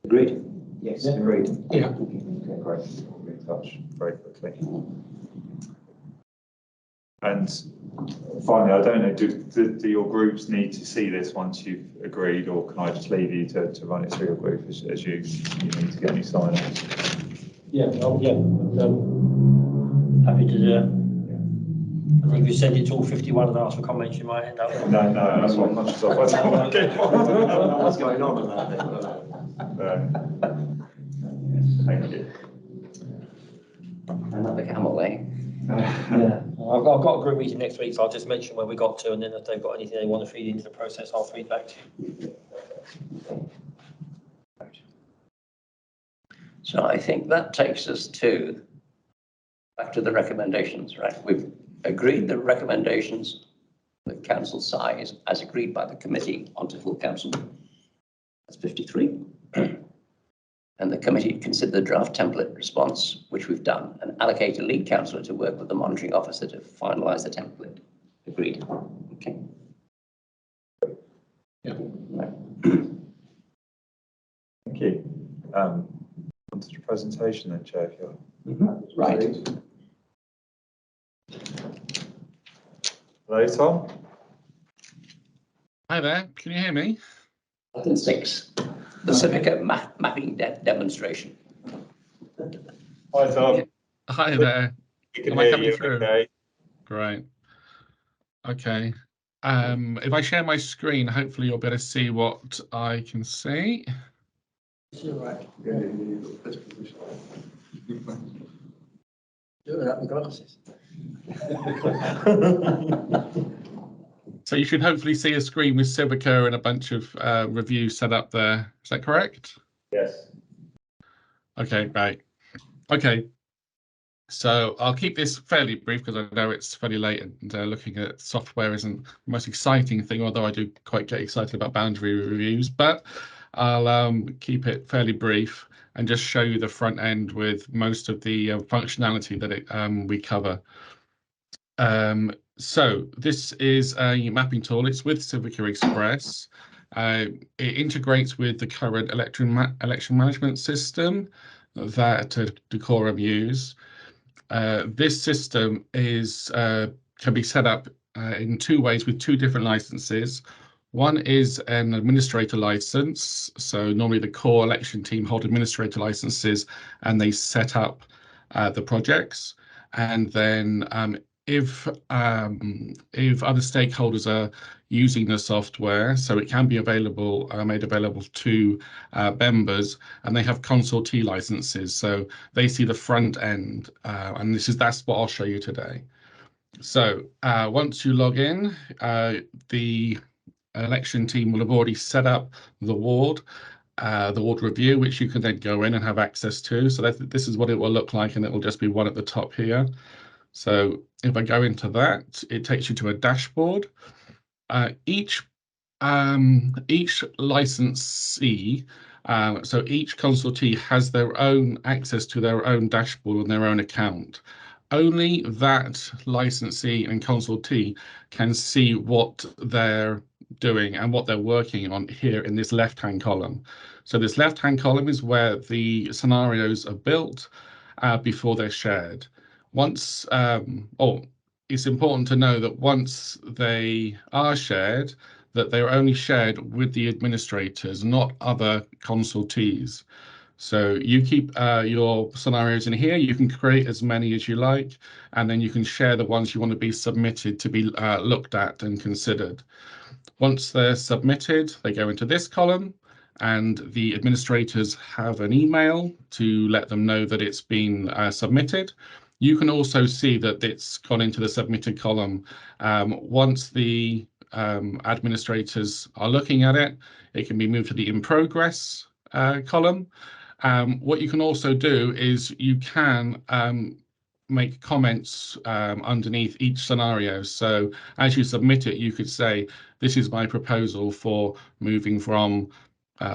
Agreed? Yes, agreed. Yeah. Okay, great. We'll be in touch very quickly. And finally, I don't know, do your groups need to see this once you've agreed, or can I just leave you to run it through your group as you need to get any sign offs? Yeah, happy to do that. I think if you send it to all 51 and ask for comments, you might end up. No, that's what I'm just off. I don't know what's going on with that thing. Thank you. Another camel, eh? Yeah, I've got a group meeting next week, so I'll just mention where we got to, and then if they've got anything they want to feed into the process, I'll feed back to you. So I think that takes us back to the recommendations, right? We've agreed the recommendations with council size as agreed by the committee onto full council. That's 53. And the committee considered the draft template response, which we've done, and allocate a lead councillor to work with the monitoring officer to finalise the template. Agreed. Okay. Yeah. Right. Thank you. Onto the presentation then, Chair, if you're Right. Hello, Tom. Hi there, can you hear me? Item 6, the Civica Mapping demonstration. Hi, Tom. Hi there. We can Am I hear coming you, through? okay? Great. Okay. if I share my screen, hopefully you'll be able to see what I can see. You're right. Yeah, you've got this position. Do it without my glasses. So you should hopefully see a screen with Civica and a bunch of reviews set up there. Is that correct? Yes. Okay, right. Okay. So I'll keep this fairly brief because I know it's fairly late and looking at software isn't the most exciting thing, although I do quite get excited about boundary reviews, but I'll keep it fairly brief and just show you the front end with most of the functionality that we cover. So this is a mapping tool. It's with Civica Express. It integrates with the current election management system that Decorum use. This system can be set up in two ways with two different licenses. One is an administrator license. So normally the core election team hold administrator licenses and they set up the projects. And then if other stakeholders are using the software, so it can be available, made available to members, and they have consultee licenses, so they see the front end, and that's what I'll show you today. So once you log in, the election team will have already set up the ward review, which you can then go in and have access to. So this is what it will look like, and it will just be one at the top here. So if I go into that, it takes you to a dashboard. Each licensee, so each consultee has their own access to their own dashboard on their own account. Only that licensee and consultee can see what they're doing and what they're working on here in this left-hand column. So this left-hand column is where the scenarios are built before they're shared. It's important to know that once they are shared, that they're only shared with the administrators, not other consultees. So you keep your scenarios in here. You can create as many as you like, and then you can share the ones you want to be submitted to be looked at and considered. Once they're submitted, they go into this column, and the administrators have an email to let them know that it's been submitted. You can also see that it's gone into the submitted column. Once the administrators are looking at it, it can be moved to the in progress column. What you can also do is you can make comments underneath each scenario. So as you submit it, you could say, this is my proposal for moving from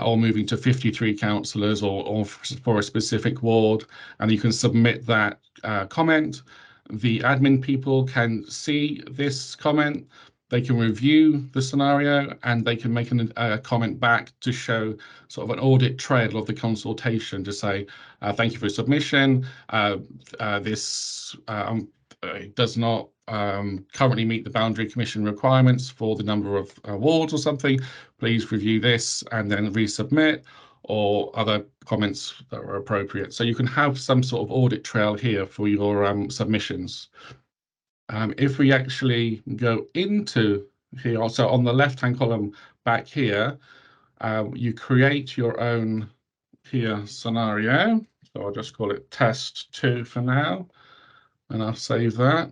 or moving to 53 councillors or for a specific ward, and you can submit that comment. The admin people can see this comment, they can review the scenario, and they can make a comment back to show sort of an audit trail of the consultation to say, thank you for submission. This does not currently meet the Boundary Commission requirements for the number of wards or something. Please review this and then resubmit, or other comments that are appropriate. So you can have some sort of audit trail here for your submissions. If we actually go into here, also on the left-hand column back here, you create your own here scenario. So I'll just call it test 2 for now, and I'll save that.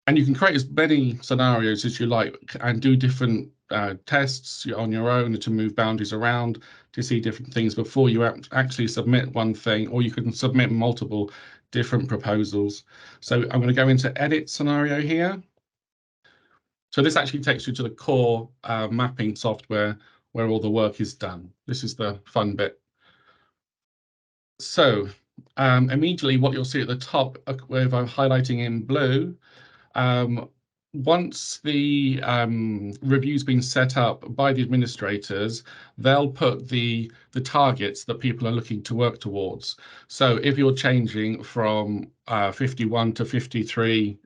And you can create as many scenarios as you like and do different tests on your own to move boundaries around to see different things before you actually submit one thing, or you can submit multiple different proposals. So I'm going to go into edit scenario here. So this actually takes you to the core mapping software where all the work is done. This is the fun bit. So immediately what you'll see at the top, where I'm highlighting in blue, once the review's been set up by the administrators, they'll put the targets that people are looking to work towards. So if you're changing from 51 to 53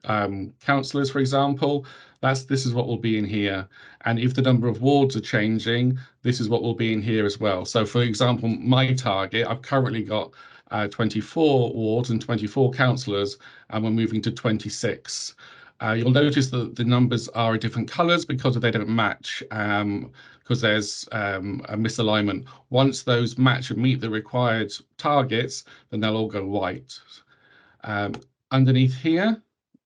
councillors, for example, this is what will be in here. And if the number of wards are changing, this is what will be in here as well. So for example, my target, I've currently got 24 wards and 24 councillors, and we're moving to 26. You'll notice that the numbers are different colours because they don't match, because there's a misalignment. Once those match and meet the required targets, then they'll all go white. Underneath here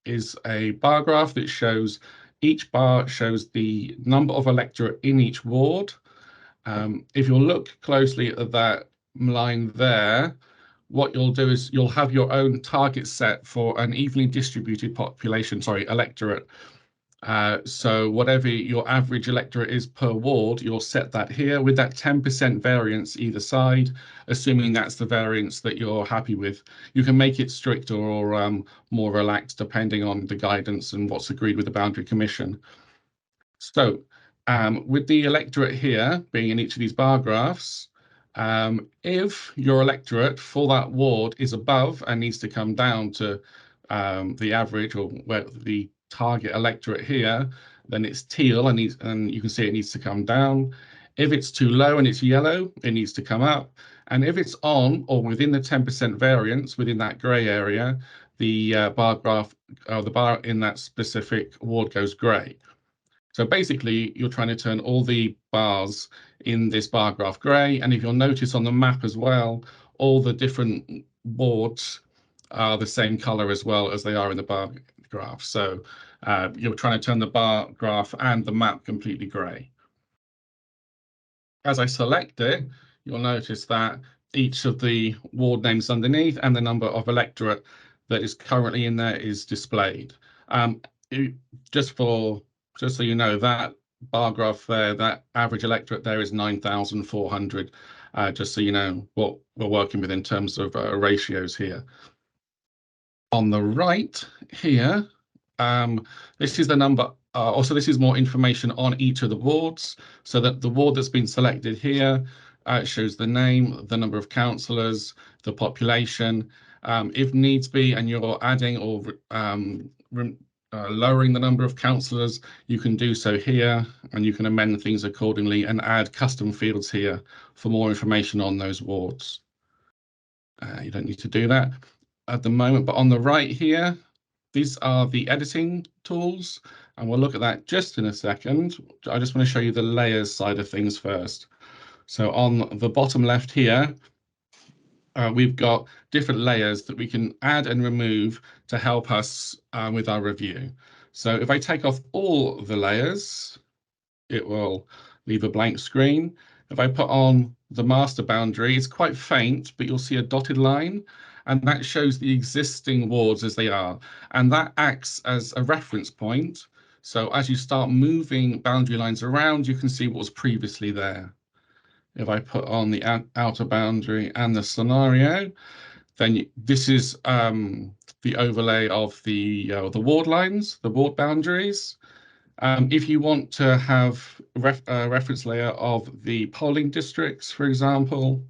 is a bar graph that shows each bar shows the number of electorate in each ward. If you look closely at that line there, what you'll do is you'll have your own target set for an evenly distributed population, electorate. So whatever your average electorate is per ward, you'll set that here with that 10% variance either side, assuming that's the variance that you're happy with. You can make it stricter or more relaxed depending on the guidance and what's agreed with the Boundary Commission. So with the electorate here being in each of these bar graphs, if your electorate for that ward is above and needs to come down to the average or where the target electorate here, then it's teal and you can see it needs to come down. If it's too low and it's yellow, it needs to come up. And if it's on or within the 10% variance within that grey area, the bar graph, the bar in that specific ward goes grey. So basically, you're trying to turn all the bars in this bar graph grey. And if you'll notice on the map as well, all the different wards are the same colour as well as they are in the bar graph. So you're trying to turn the bar graph and the map completely grey. As I select it, you'll notice that each of the ward names underneath and the number of electorate that is currently in there is displayed. Just so you know, that bar graph there, that average electorate there is 9,400, just so you know what we're working with in terms of ratios here. On the right here, this is the number, also this is more information on each of the wards, so that the ward that's been selected here shows the name, the number of councillors, the population. If needs be, and you're adding or lowering the number of councillors, you can do so here, and you can amend things accordingly and add custom fields here for more information on those wards. You don't need to do that at the moment, but on the right here, these are the editing tools, and we'll look at that just in a second. I just want to show you the layers side of things first. So on the bottom left here, we've got different layers that we can add and remove to help us with our review. So if I take off all the layers, it will leave a blank screen. If I put on the master boundary, it's quite faint, but you'll see a dotted line, and that shows the existing wards as they are. And that acts as a reference point. So as you start moving boundary lines around, you can see what was previously there. If I put on the outer boundary and the scenario, then this is the overlay of the ward lines, the ward boundaries. If you want to have a reference layer of the polling districts, for example,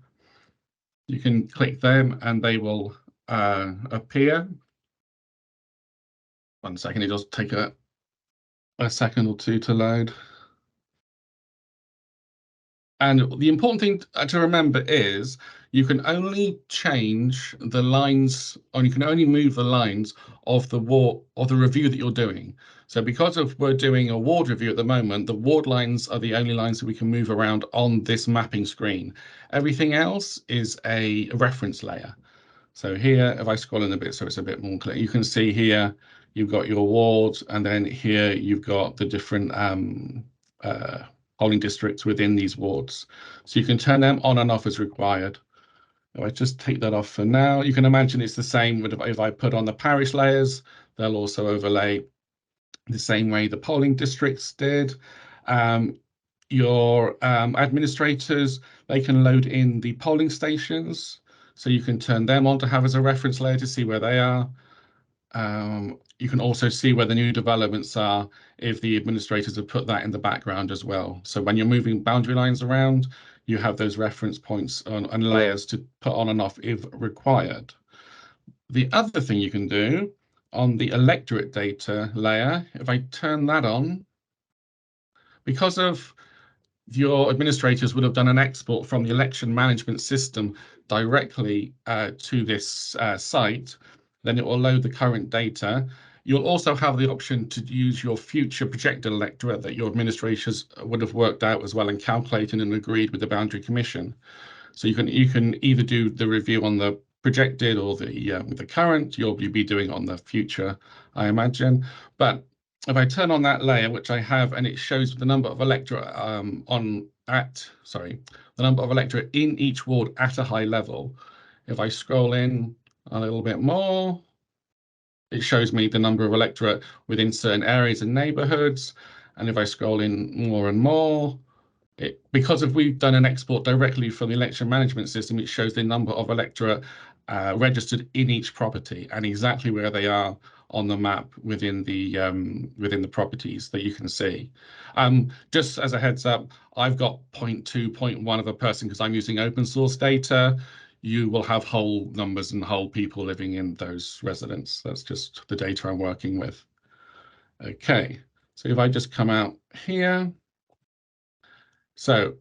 you can click them and they will appear. 1 second, it does take a second or two to load. And the important thing to remember is you can only change the lines, or you can only move the lines of the review that you're doing. So because we're doing a ward review at the moment, the ward lines are the only lines that we can move around on this mapping screen. Everything else is a reference layer. So here, if I scroll in a bit so it's a bit more clear, you can see here you've got your wards, and then here you've got the different polling districts within these wards. So you can turn them on and off as required. If I just take that off for now, you can imagine it's the same if I put on the parish layers, they'll also overlay the same way the polling districts did. Your administrators, they can load in the polling stations, so you can turn them on to have as a reference layer to see where they are. You can also see where the new developments are if the administrators have put that in the background as well. So when you're moving boundary lines around, you have those reference points and layers to put on and off if required. The other thing you can do on the electorate data layer, if I turn that on, because of your administrators would have done an export from the election management system directly to this site, then it will load the current data. You'll also have the option to use your future projected electorate that your administrators would have worked out as well and calculated and agreed with the Boundary Commission. So you can either do the review on the projected or the current. You'll be doing on the future, I imagine. But if I turn on that layer, which I have, and it shows the number of electorate the number of electorate in each ward at a high level. If I scroll in a little bit more, it shows me the number of electorate within certain areas and neighbourhoods. And if I scroll in more and more, because if we've done an export directly from the election management system, it shows the number of electorate registered in each property and exactly where they are on the map within the properties that you can see. Just as a heads up, I've got 0.2, 0.1 of a person because I'm using open source data. You will have whole numbers and whole people living in those residents. That's just the data I'm working with. Okay, so if I just come out here. So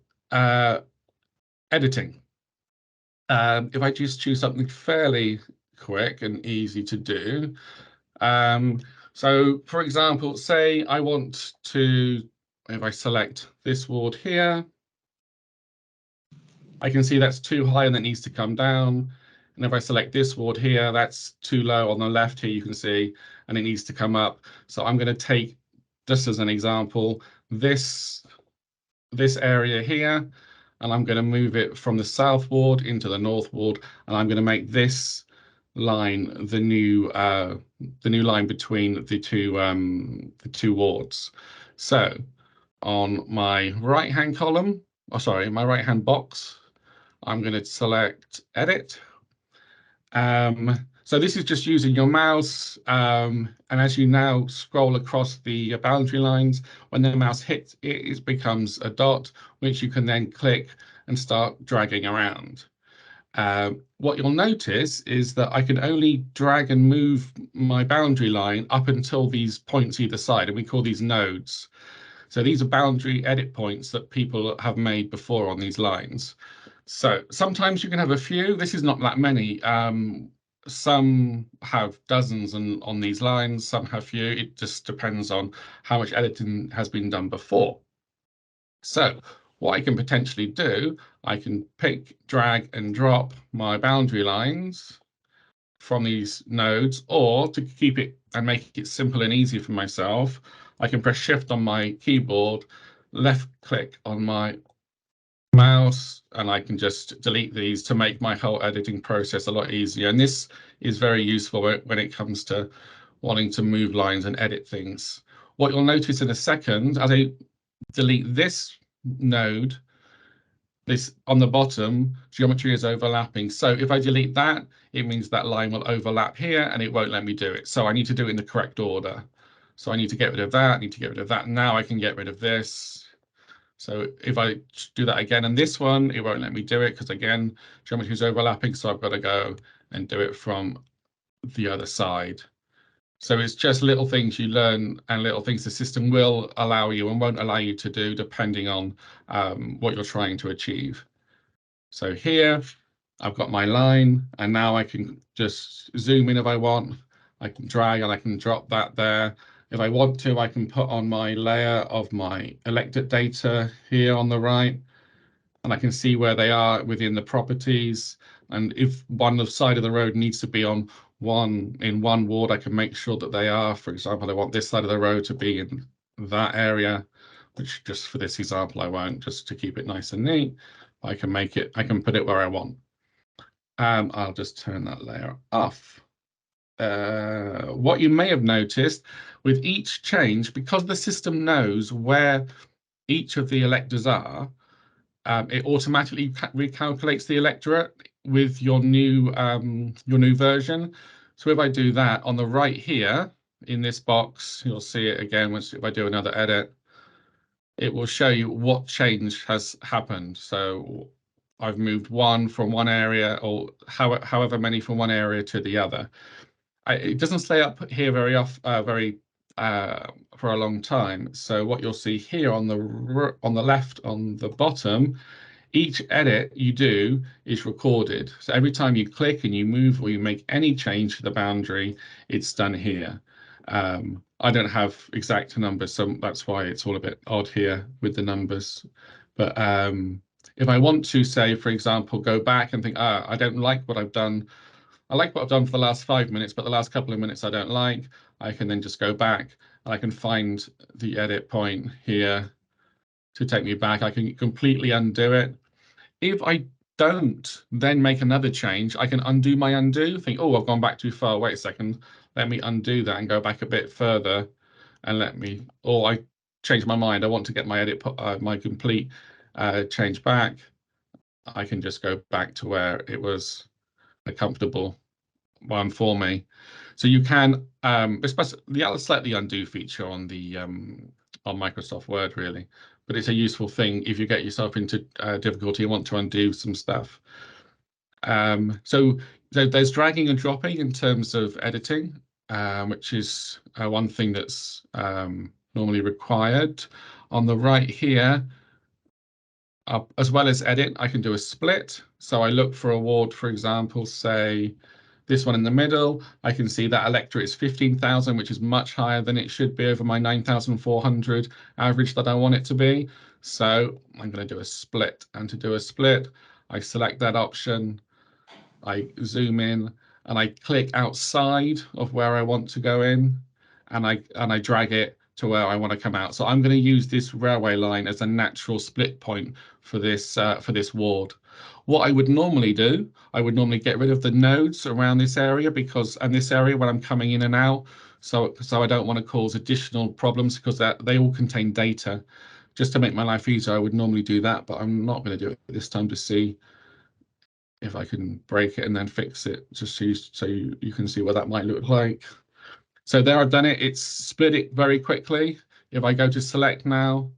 editing. If I just choose something fairly quick and easy to do. So for example, say I want to, if I select this ward here, I can see that's too high and that needs to come down. And if I select this ward here, that's too low on the left here, you can see, and it needs to come up. So I'm going to take, just as an example, this area here, and I'm going to move it from the south ward into the north ward, and I'm going to make this line the new line between the two wards. So on my right hand column, my right hand box, I'm going to select edit. So this is just using your mouse, and as you now scroll across the boundary lines, when the mouse hits it, it becomes a dot, which you can then click and start dragging around. What you'll notice is that I can only drag and move my boundary line up until these points either side, and we call these nodes. So these are boundary edit points that people have made before on these lines. So sometimes you can have a few. This is not that many. Some have dozens on these lines, some have few. It just depends on how much editing has been done before. So what I can potentially do, I can pick, drag and drop my boundary lines from these nodes, or to keep it and make it simple and easy for myself, I can press Shift on my keyboard, left click on my mouse, and I can just delete these to make my whole editing process a lot easier. And this is very useful when it comes to wanting to move lines and edit things. What you'll notice in a second, as I delete this node, this on the bottom, geometry is overlapping. So if I delete that, it means that line will overlap here and it won't let me do it. So I need to do it in the correct order. So I need to get rid of that, I need to get rid of that. Now I can get rid of this. So if I do that again and this one, it won't let me do it because again, geometry is overlapping. So I've got to go and do it from the other side. So it's just little things you learn and little things the system will allow you and won't allow you to do depending on what you're trying to achieve. So here I've got my line and now I can just zoom in if I want. I can drag and I can drop that there. If I want to, I can put on my layer of my elected data here on the right, and I can see where they are within the properties. And if one side of the road needs to be on in one ward, I can make sure that they are. For example, I want this side of the road to be in that area, which just for this example, I won't, just to keep it nice and neat. I can make it, I can put it where I want. I'll just turn that layer off. What you may have noticed with each change, because the system knows where each of the electors are, it automatically recalculates the electorate with your new version. So if I do that on the right here in this box, you'll see it again if I do another edit. It will show you what change has happened. So I've moved one from one area, or however many from one area to the other. It doesn't stay up here very for a long time. So what you'll see here on the left, on the bottom, each edit you do is recorded. So every time you click and you move or you make any change to the boundary, it's done here. I don't have exact numbers, so that's why it's all a bit odd here with the numbers. But if I want to say, for example, go back and think, I don't like what I've done. I like what I've done for the last 5 minutes, but the last couple of minutes I don't like. I can then just go back and I can find the edit point here to take me back. I can completely undo it. If I don't then make another change, I can undo my undo, think, oh, I've gone back too far. Wait a second, let me undo that and go back a bit further and or I change my mind. I want to get my my complete change back. I can just go back to where it was a comfortable one for me. So you can, especially the slightly undo feature on the on Microsoft Word, really, but it's a useful thing if you get yourself into difficulty and want to undo some stuff. So there's dragging and dropping in terms of editing, which is one thing that's normally required. On the right here, as well as edit, I can do a split. So I look for a ward, for example, say this one in the middle. I can see that electorate is 15,000, which is much higher than it should be over my 9,400 average that I want it to be. So I'm going to do a split. And to do a split, I select that option, I zoom in, and I click outside of where I want to go in, and I drag it to where I want to come out. So I'm going to use this railway line as a natural split point for this ward. What I would normally do, I would normally get rid of the nodes around this area and this area when I'm coming in and out. So I don't want to cause additional problems because they all contain data. Just to make my life easier, I would normally do that, but I'm not going to do it this time to see if I can break it and then fix it, just so you can see what that might look like. So there I've done it. It's split it very quickly. If I go to select now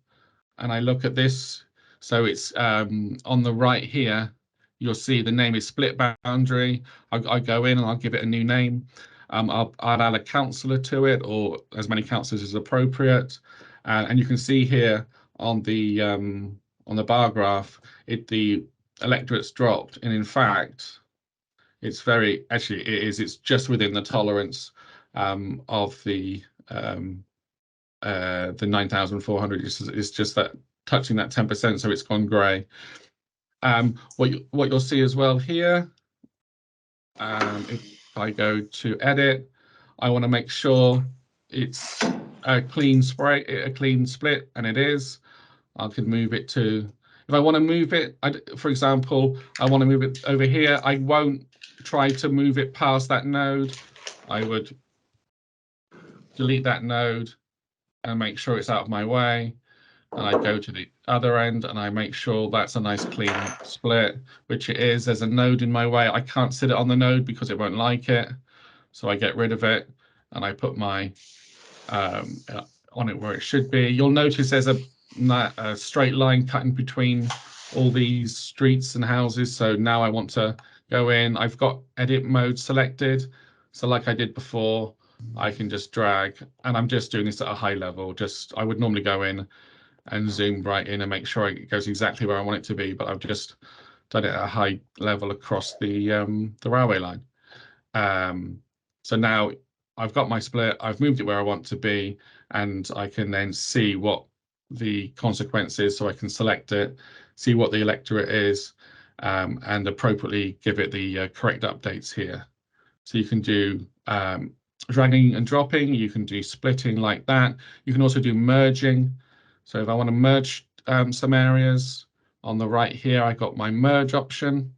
and I look at this, so it's on the right here, you'll see the name is split boundary. I go in and I'll give it a new name. I'll add a councillor to it, or as many councillors as appropriate. And you can see here on the bar graph, the electorate's dropped, and in fact, it's just within the tolerance of the 9,400. It's just that touching that 10%, so it's gone grey. What you'll see as well here, if I go to edit, I want to make sure it's a clean split, and it is. I can move it to, if I want to move it, for example, I want to move it over here. I won't try to move it past that node. I would delete that node and make sure it's out of my way. And I go to the other end and I make sure that's a nice clean split, which it is. There's a node in my way. I can't sit it on the node because it won't like it. So I get rid of it and I put my on it where it should be. You'll notice there's a straight line cutting between all these streets and houses. So now I want to go in. I've got edit mode selected. So like I did before, I can just drag, and I'm just doing this at a high level. I would normally go in and zoom right in and make sure it goes exactly where I want it to be, but I've just done it at a high level across the railway line. So now I've got my split, I've moved it where I want to be, and I can then see what the consequence is, so I can select it, see what the electorate is, and appropriately give it the correct updates here. So you can do dragging and dropping, you can do splitting like that. You can also do merging. So if I want to merge some areas, on the right here, I got my merge option.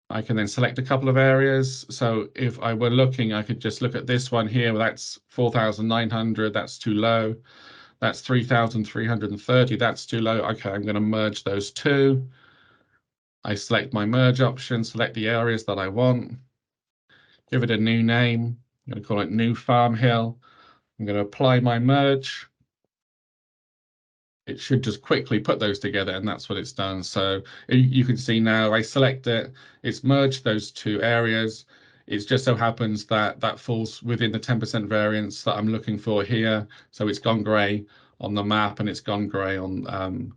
I can then select a couple of areas. So if I were looking, I could just look at this one here. Well, that's 4,900. That's too low. That's 3,330. That's too low. Okay, I'm going to merge those two. I select my merge option, select the areas that I want, give it a new name. I'm going to call it New Farm Hill. I'm going to apply my merge. It should just quickly put those together, and that's what it's done. So you can see now I select it, it's merged those two areas. It just so happens that that falls within the 10% variance that I'm looking for here. So it's gone grey on the map and it's gone grey on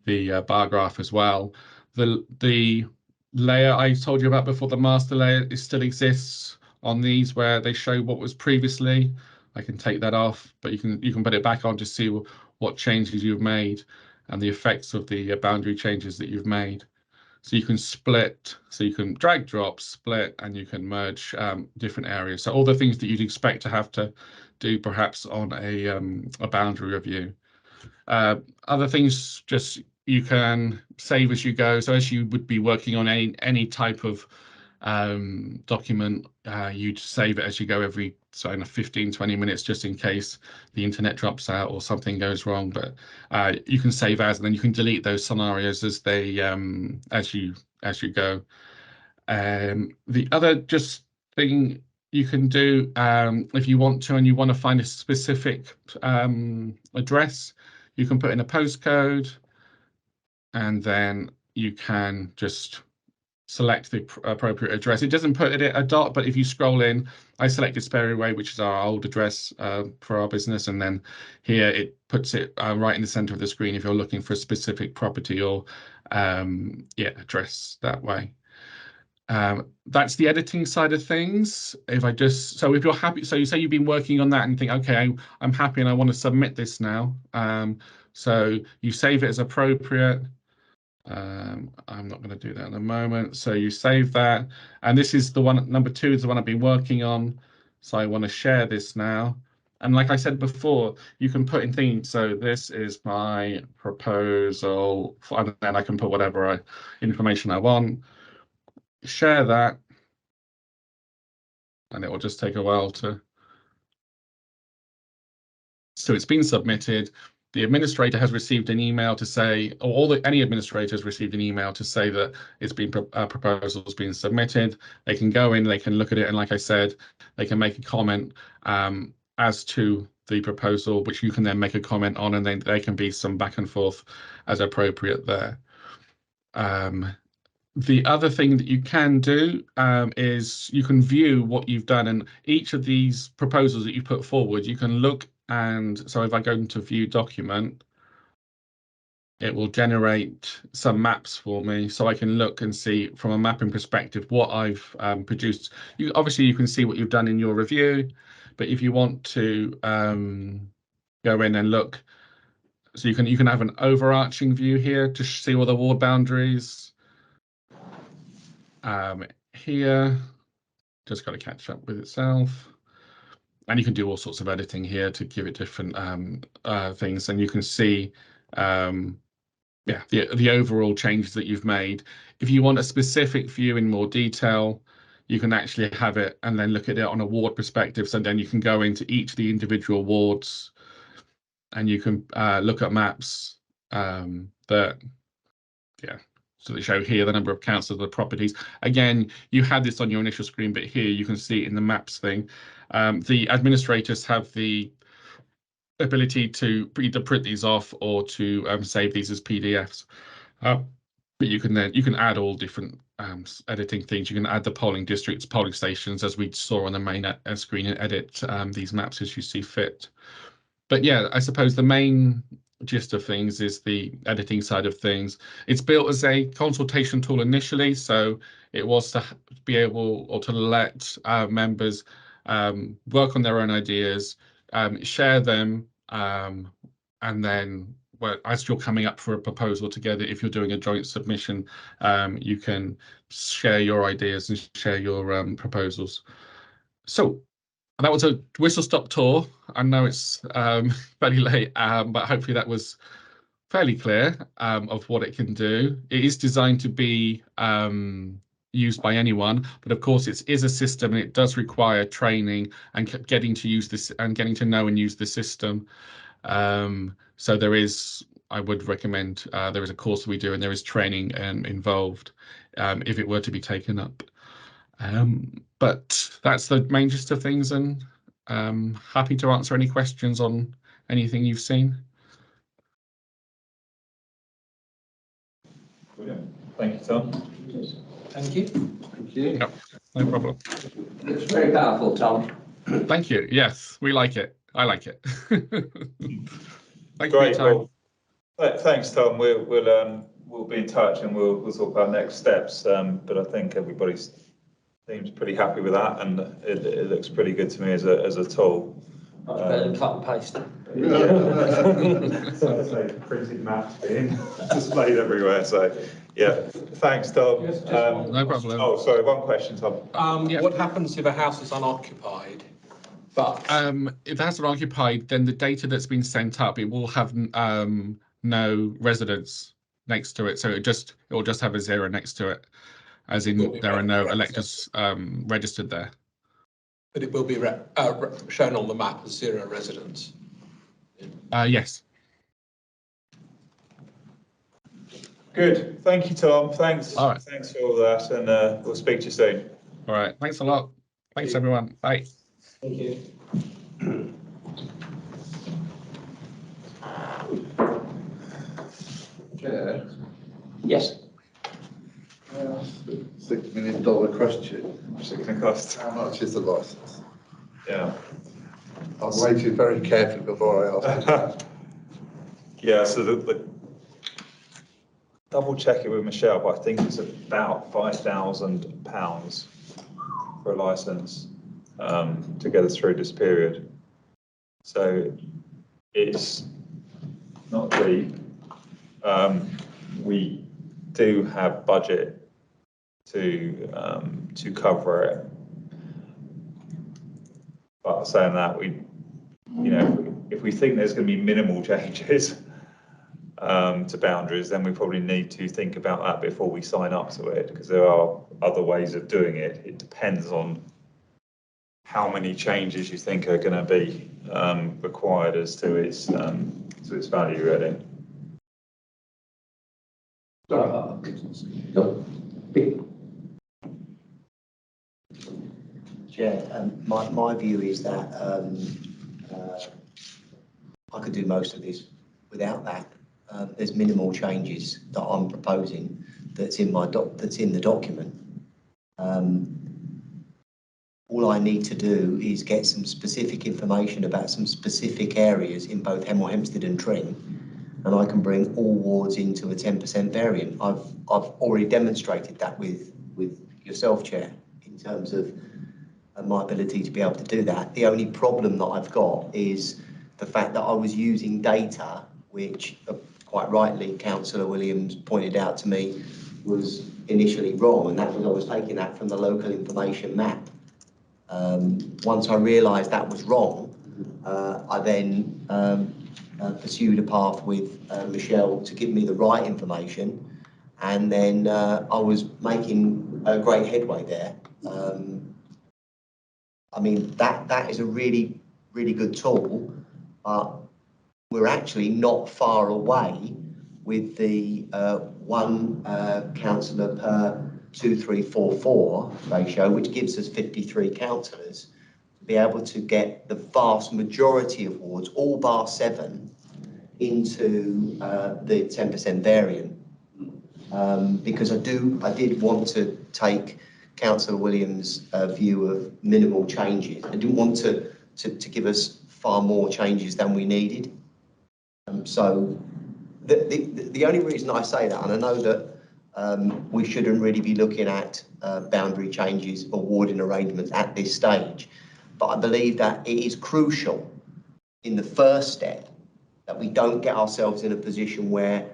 the bar graph as well. The layer I told you about before, the master layer, it still exists on these where they show what was previously. I can take that off, but you can put it back on to see what changes you've made and the effects of the boundary changes that you've made. So you can split, so you can drag, drop, split, and you can merge different areas. So all the things that you'd expect to have to do perhaps on a boundary review. Other things, just you can save as you go. So as you would be working on any type of document, you'd save it as you go every 15-20 minutes, just in case the internet drops out or something goes wrong. But you can save as, and then you can delete those scenarios as they as you go. The other just thing you can do, if you want to and you want to find a specific address, you can put in a postcode, and then you can just select the appropriate address. It doesn't put it a dot, but if you scroll in, I selected Sperry Way, which is our old address for our business, and then here it puts it right in the center of the screen if you're looking for a specific property or address that way. That's the editing side of things. If you're happy, so you say you've been working on that and think, okay, I'm happy and I want to submit this now. So you save it as appropriate. I'm not going to do that in a moment. So you save that, and this is the one, number 2 is the one I've been working on. So I want to share this now. And like I said before, you can put in things. So this is my proposal, and then I can put whatever information I want. Share that, and it will just take a while to. So it's been submitted. The administrator has received an email to say, or any administrator has received an email to say that it's been proposal's been submitted. They can go in, they can look at it, and like I said, they can make a comment as to the proposal, which you can then make a comment on, and then there can be some back and forth as appropriate there. The other thing that you can do is you can view what you've done, and each of these proposals that you put forward, you can look. And so if I go into view document, it will generate some maps for me, so I can look and see from a mapping perspective what I've produced. Obviously you can see what you've done in your review, but if you want to go in and look, so you can have an overarching view here to see all the ward boundaries. Here, just got to catch up with itself. And you can do all sorts of editing here to give it different things, and you can see the overall changes that you've made. If you want a specific view in more detail, you can actually have it and then look at it on a ward perspective. So then you can go into each of the individual wards, and you can look at maps so they show here the number of councillors, the properties. Again, you had this on your initial screen, but here you can see it in the maps thing. The administrators have the ability to either print these off or to save these as PDFs. But you can add all different editing things. You can add the polling districts, polling stations, as we saw on the main screen, and edit these maps as you see fit. But yeah, I suppose the main gist of things is the editing side of things. It's built as a consultation tool initially, so it was to be able, or to let members work on their own ideas, share them, and then as you're coming up for a proposal together, if you're doing a joint submission, you can share your ideas and share your proposals. So that was a whistle-stop tour. I know it's fairly late, but hopefully that was fairly clear of what it can do. It is designed to be used by anyone, but of course it is a system, and it does require training and getting to use this and getting to know and use the system. So there is, I would recommend, there is a course we do, and there is training involved if it were to be taken up. But that's the main gist of things, and happy to answer any questions on anything you've seen. Brilliant. Thank you, Tom. Thank you. Thank you. Yep. No problem. It's very powerful, Tom. Thank you. Yes, we like it. I like it. Thank you for your Great. time. Well, thanks, Tom. We'll be in touch and we'll talk about next steps. But I think everybody seems pretty happy with that, and it looks pretty good to me as a tool. Much better than cut and paste. So printed maps being displayed everywhere. So yeah, thanks, Tom. Yes, just No problem. Oh, sorry, one question, Tom. Yeah. What happens if a house is unoccupied? But If that's unoccupied, then the data that's been sent up, it will have no residents next to it. So it will just have a 0 next to it, as in there are no electors registered there. but it will be shown on the map as 0 residents. Yes. Good. Thank you, Tom. Thanks. All right. Thanks for all that, and we'll speak to you soon. All right. Thanks a lot. Thanks, everyone. Bye. Thank you. Chair, Yes. $6 million question. What's it going to cost? How much is the licence? Yeah. I've waited very carefully before I asked. Yeah. So the double check it with Michelle, but I think it's about £5,000 for a licence to get us through this period. So it's not cheap. We do have budget to cover it. But saying that, if we think there's going to be minimal changes to boundaries, then we probably need to think about that before we sign up to it, because there are other ways of doing it. It depends on how many changes you think are going to be required as to its value, really. Yeah, my view is that I could do most of this without that. There's minimal changes that I'm proposing that's in the document. All I need to do is get some specific information about some specific areas in both Hemel Hempstead and Tring, and I can bring all wards into a 10% variant. I've already demonstrated that with yourself, Chair, in terms of my ability to be able to do that. The only problem that I've got is the fact that I was using data which, quite rightly, Councillor Williams pointed out to me was initially wrong, and that was I was taking that from the local information map. Once I realised that was wrong, I then pursued a path with Michelle to give me the right information, and then I was making a great headway there. I mean, that is a really, really good tool, but we're actually not far away with the one councillor per 2344 ratio, which gives us 53 councillors, to be able to get the vast majority of wards, all bar 7, into the 10% variant. Because I did want to take Councillor Williams' view of minimal changes. I didn't want to give us far more changes than we needed. So the only reason I say that, and I know that we shouldn't really be looking at boundary changes or warding arrangements at this stage, but I believe that it is crucial in the first step that we don't get ourselves in a position where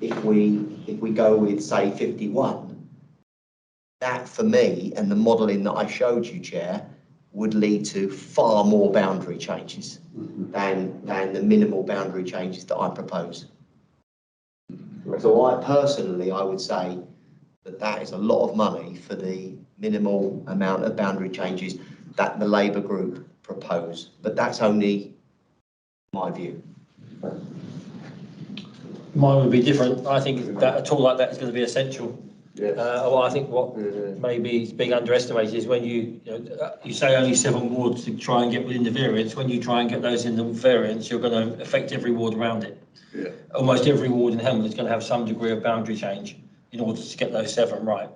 if we go with, say, 51, that for me and the modelling that I showed you, Chair, would lead to far more boundary changes than the minimal boundary changes that I propose. So I would say that is a lot of money for the minimal amount of boundary changes that the Labour group propose, but that's only my view. Mine would be different. I think that a tool like that is going to be essential. Yes. Well, I think what maybe is being underestimated is when you say only 7 wards to try and get within the variance. When you try and get those in the variance, you're going to affect every ward around it. Yeah. Almost every ward in Hemel is going to have some degree of boundary change in order to get those 7 right.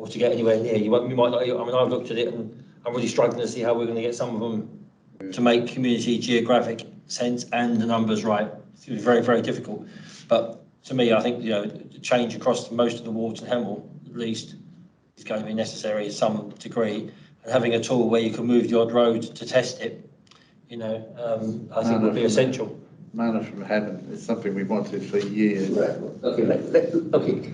or to get anywhere near. You might not, I mean, I've looked at it and I'm really struggling to see how we're going to get some of them to make community geographic sense and the numbers right. It's going to be very, very difficult. But to me, I think, the change across most of the wards in Hemel, at least, is going to be necessary in some degree. And having a tool where you can move the odd road to test it, I think would be essential. Manna from heaven is something we wanted for years. Right. Okay. Okay.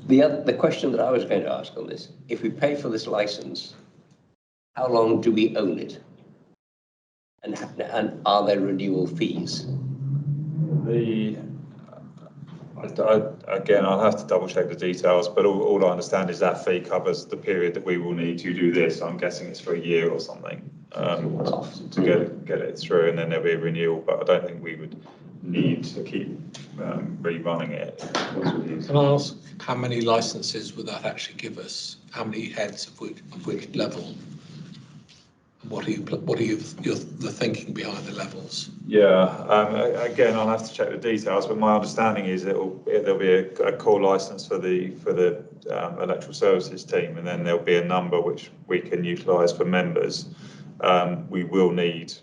The question that I was going to ask on this: if we pay for this license, how long do we own it? And are there renewal fees? Again, I'll have to double check the details, but all I understand is that fee covers the period that we will need to do this. I'm guessing it's for a year or something, to get it through, and then there'll be a renewal, but I don't think we would need to keep rerunning it. Can I ask how many licenses would that actually give us? How many heads of which level? What are the thinking behind the levels? Yeah, again, I'll have to check the details, but my understanding is there'll be a core license for the electoral services team, and then there'll be a number which we can utilise for members. We will need,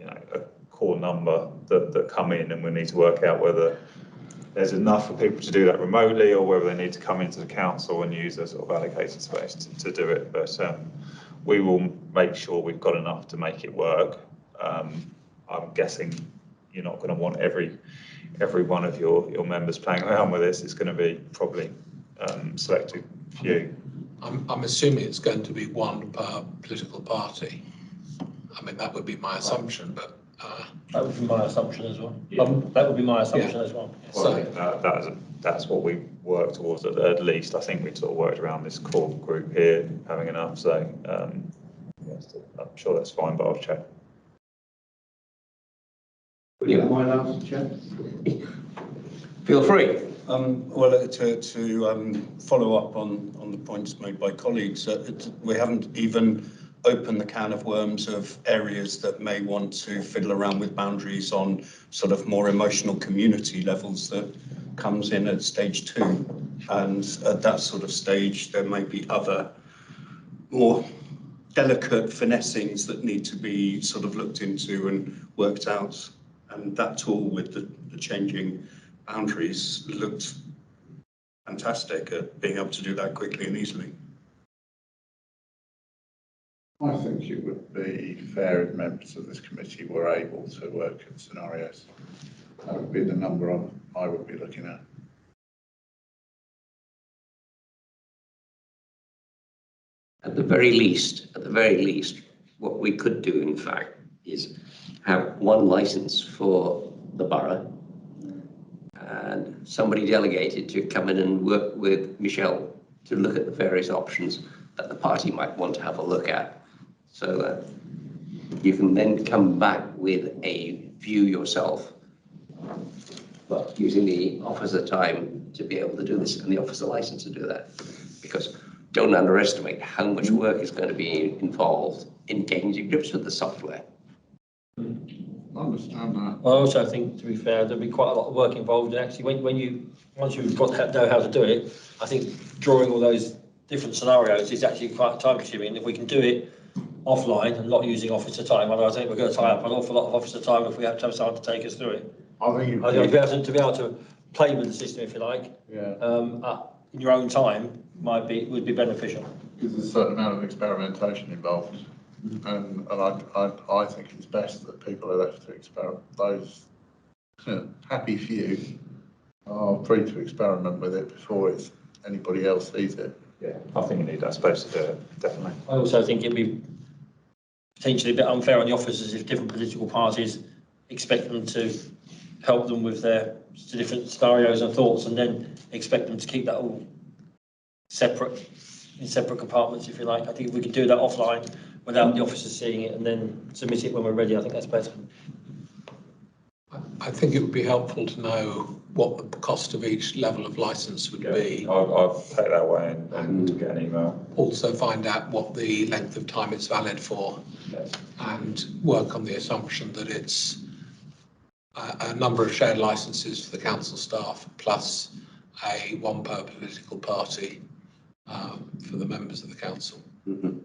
a core number that come in, and we need to work out whether there's enough for people to do that remotely, or whether they need to come into the council and use a sort of allocated space to do it. But we will make sure we've got enough to make it work. I'm guessing you're not going to want every one of your members playing around with this. It's going to be probably selected few. I'm assuming it's going to be one per political party. I mean, that would be my assumption, but that would be my assumption as well. Yeah. That would be my assumption as well. Well, I think that's what we work towards at least. I think we sort of worked around this core group here having enough. So yes, I'm sure that's fine, but I'll check. Feel free. Well, to follow up on the points made by colleagues, we haven't even opened the can of worms of areas that may want to fiddle around with boundaries on sort of more emotional community levels that comes in at stage 2. And at that sort of stage, there may be other more delicate finessings that need to be sort of looked into and worked out. And that tool with the changing boundaries looked fantastic at being able to do that quickly and easily. I think it would be fair if members of this committee were able to work at scenarios. That would be the number I would be looking at. At the very least, what we could do, in fact, is have one license for the borough and somebody delegated to come in and work with Michelle to look at the various options that the party might want to have a look at. So that you can then come back with a view yourself, but using the officer time to be able to do this and the officer license to do that. Because don't underestimate how much work is going to be involved in getting to grips with the software. I understand that. I also think, to be fair, there'll be quite a lot of work involved. And actually, once you've know how to do it, I think drawing all those different scenarios is actually quite time consuming. If we can do it offline and not using officer time, otherwise I think we're going to tie up an awful lot of officer time if we have to have someone to take us through it. I think to be able to play with the system, if you like, in your own time would be beneficial. There's a certain amount of experimentation involved, and I think it's best that people are left to experiment. Those happy few are free to experiment with it before anybody else sees it. Yeah, I think you need that space to do it, definitely. I also think it'd be potentially a bit unfair on the officers if different political parties expect them to help them with their different scenarios and thoughts, and then expect them to keep that all separate, in separate compartments, if you like. I think if we could do that offline without the officers seeing it and then submit it when we're ready, I think that's better. I think it would be helpful to know what the cost of each level of licence would be. I'll take that away and get an email. Also find out what the length of time it's valid for, and work on the assumption that it's a number of shared licences for the council staff plus one per political party, for the members of the council. Mhm.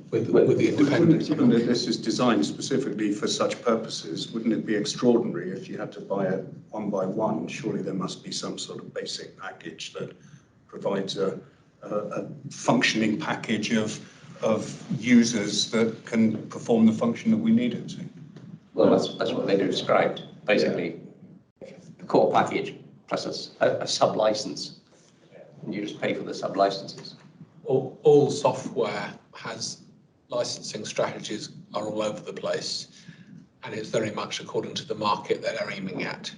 With the independent. Given that this is designed specifically for such purposes, wouldn't it be extraordinary if you had to buy it one by one? Surely there must be some sort of basic package that provides a functioning package of users that can perform the function that we need it to. Well, that's what they described, basically. The core package plus a sub-license. And you just pay for the sub-licenses. All software has licensing strategies are all over the place, and it's very much according to the market that they're aiming at.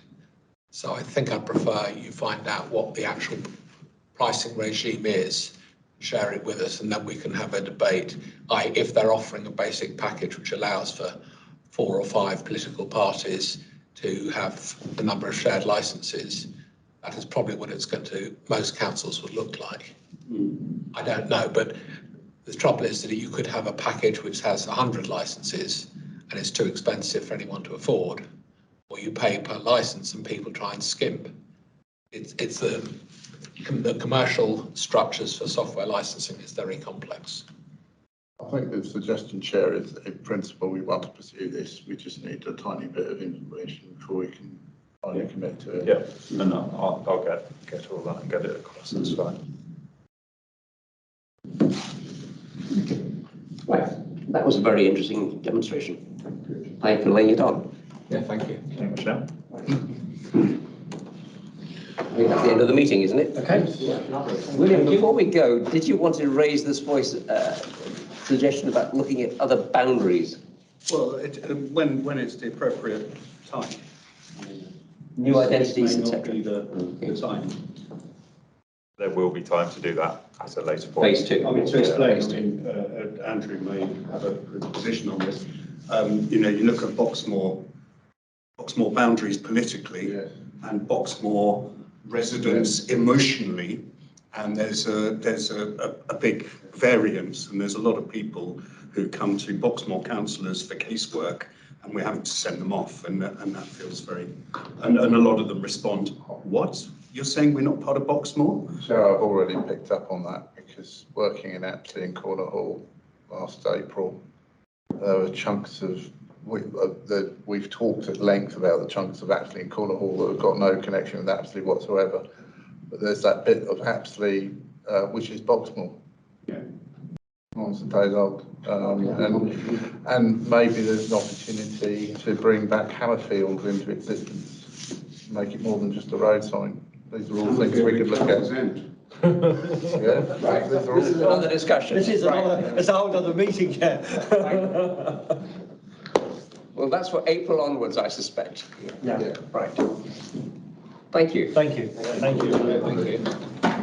So I think I'd prefer you find out what the actual pricing regime is, share it with us, and then we can have a debate. If they're offering a basic package which allows for 4 or 5 political parties to have a number of shared licenses, that is probably what it's going to, most councils would look like. I don't know, but the trouble is that you could have a package which has 100 licenses and it's too expensive for anyone to afford, or you pay per license and people try and skimp. It's the commercial structures for software licensing is very complex. I think the suggestion, Chair, is in principle we want to pursue this. We just need a tiny bit of information before we can finally commit to it. Yeah, and I'll get all that and get it across. That's fine. Right, that was a very interesting demonstration. Thank you for laying it on. Yeah, thank you. Thanks, Michelle. I think that's the end of the meeting, isn't it? Okay. William, before we go, did you want to raise this voice suggestion about looking at other boundaries? Well, when it's the appropriate time. New identities, May not etc. be the time. There will be time to do that at a later point. Phase 2. I mean, to explain, Andrew may have a position on this. You know, you look at Boxmoor boundaries politically, Yeah. and Boxmoor residents emotionally, and there's a big variance, and there's a lot of people who come to Boxmoor councillors for casework, and we're having to send them off, and that feels very, and a lot of them respond, what? You're saying we're not part of Boxmoor? So I've already picked up on that because working in Apsley and Corner Hall last April, there were chunks of, we've talked at length about the chunks of Apsley and Corner Hall that have got no connection with Apsley whatsoever. But there's that bit of Apsley, which is Boxmoor. Yeah. On St Old. And maybe there's an opportunity to bring back Hammerfield into existence, make it more than just a road sign. These are all things we could look at. Yeah, right. This is another discussion. This is it's a whole other meeting, yeah. Well, that's for April onwards, I suspect. Yeah. Right. Thank you. Thank you. Thank you. Thank you.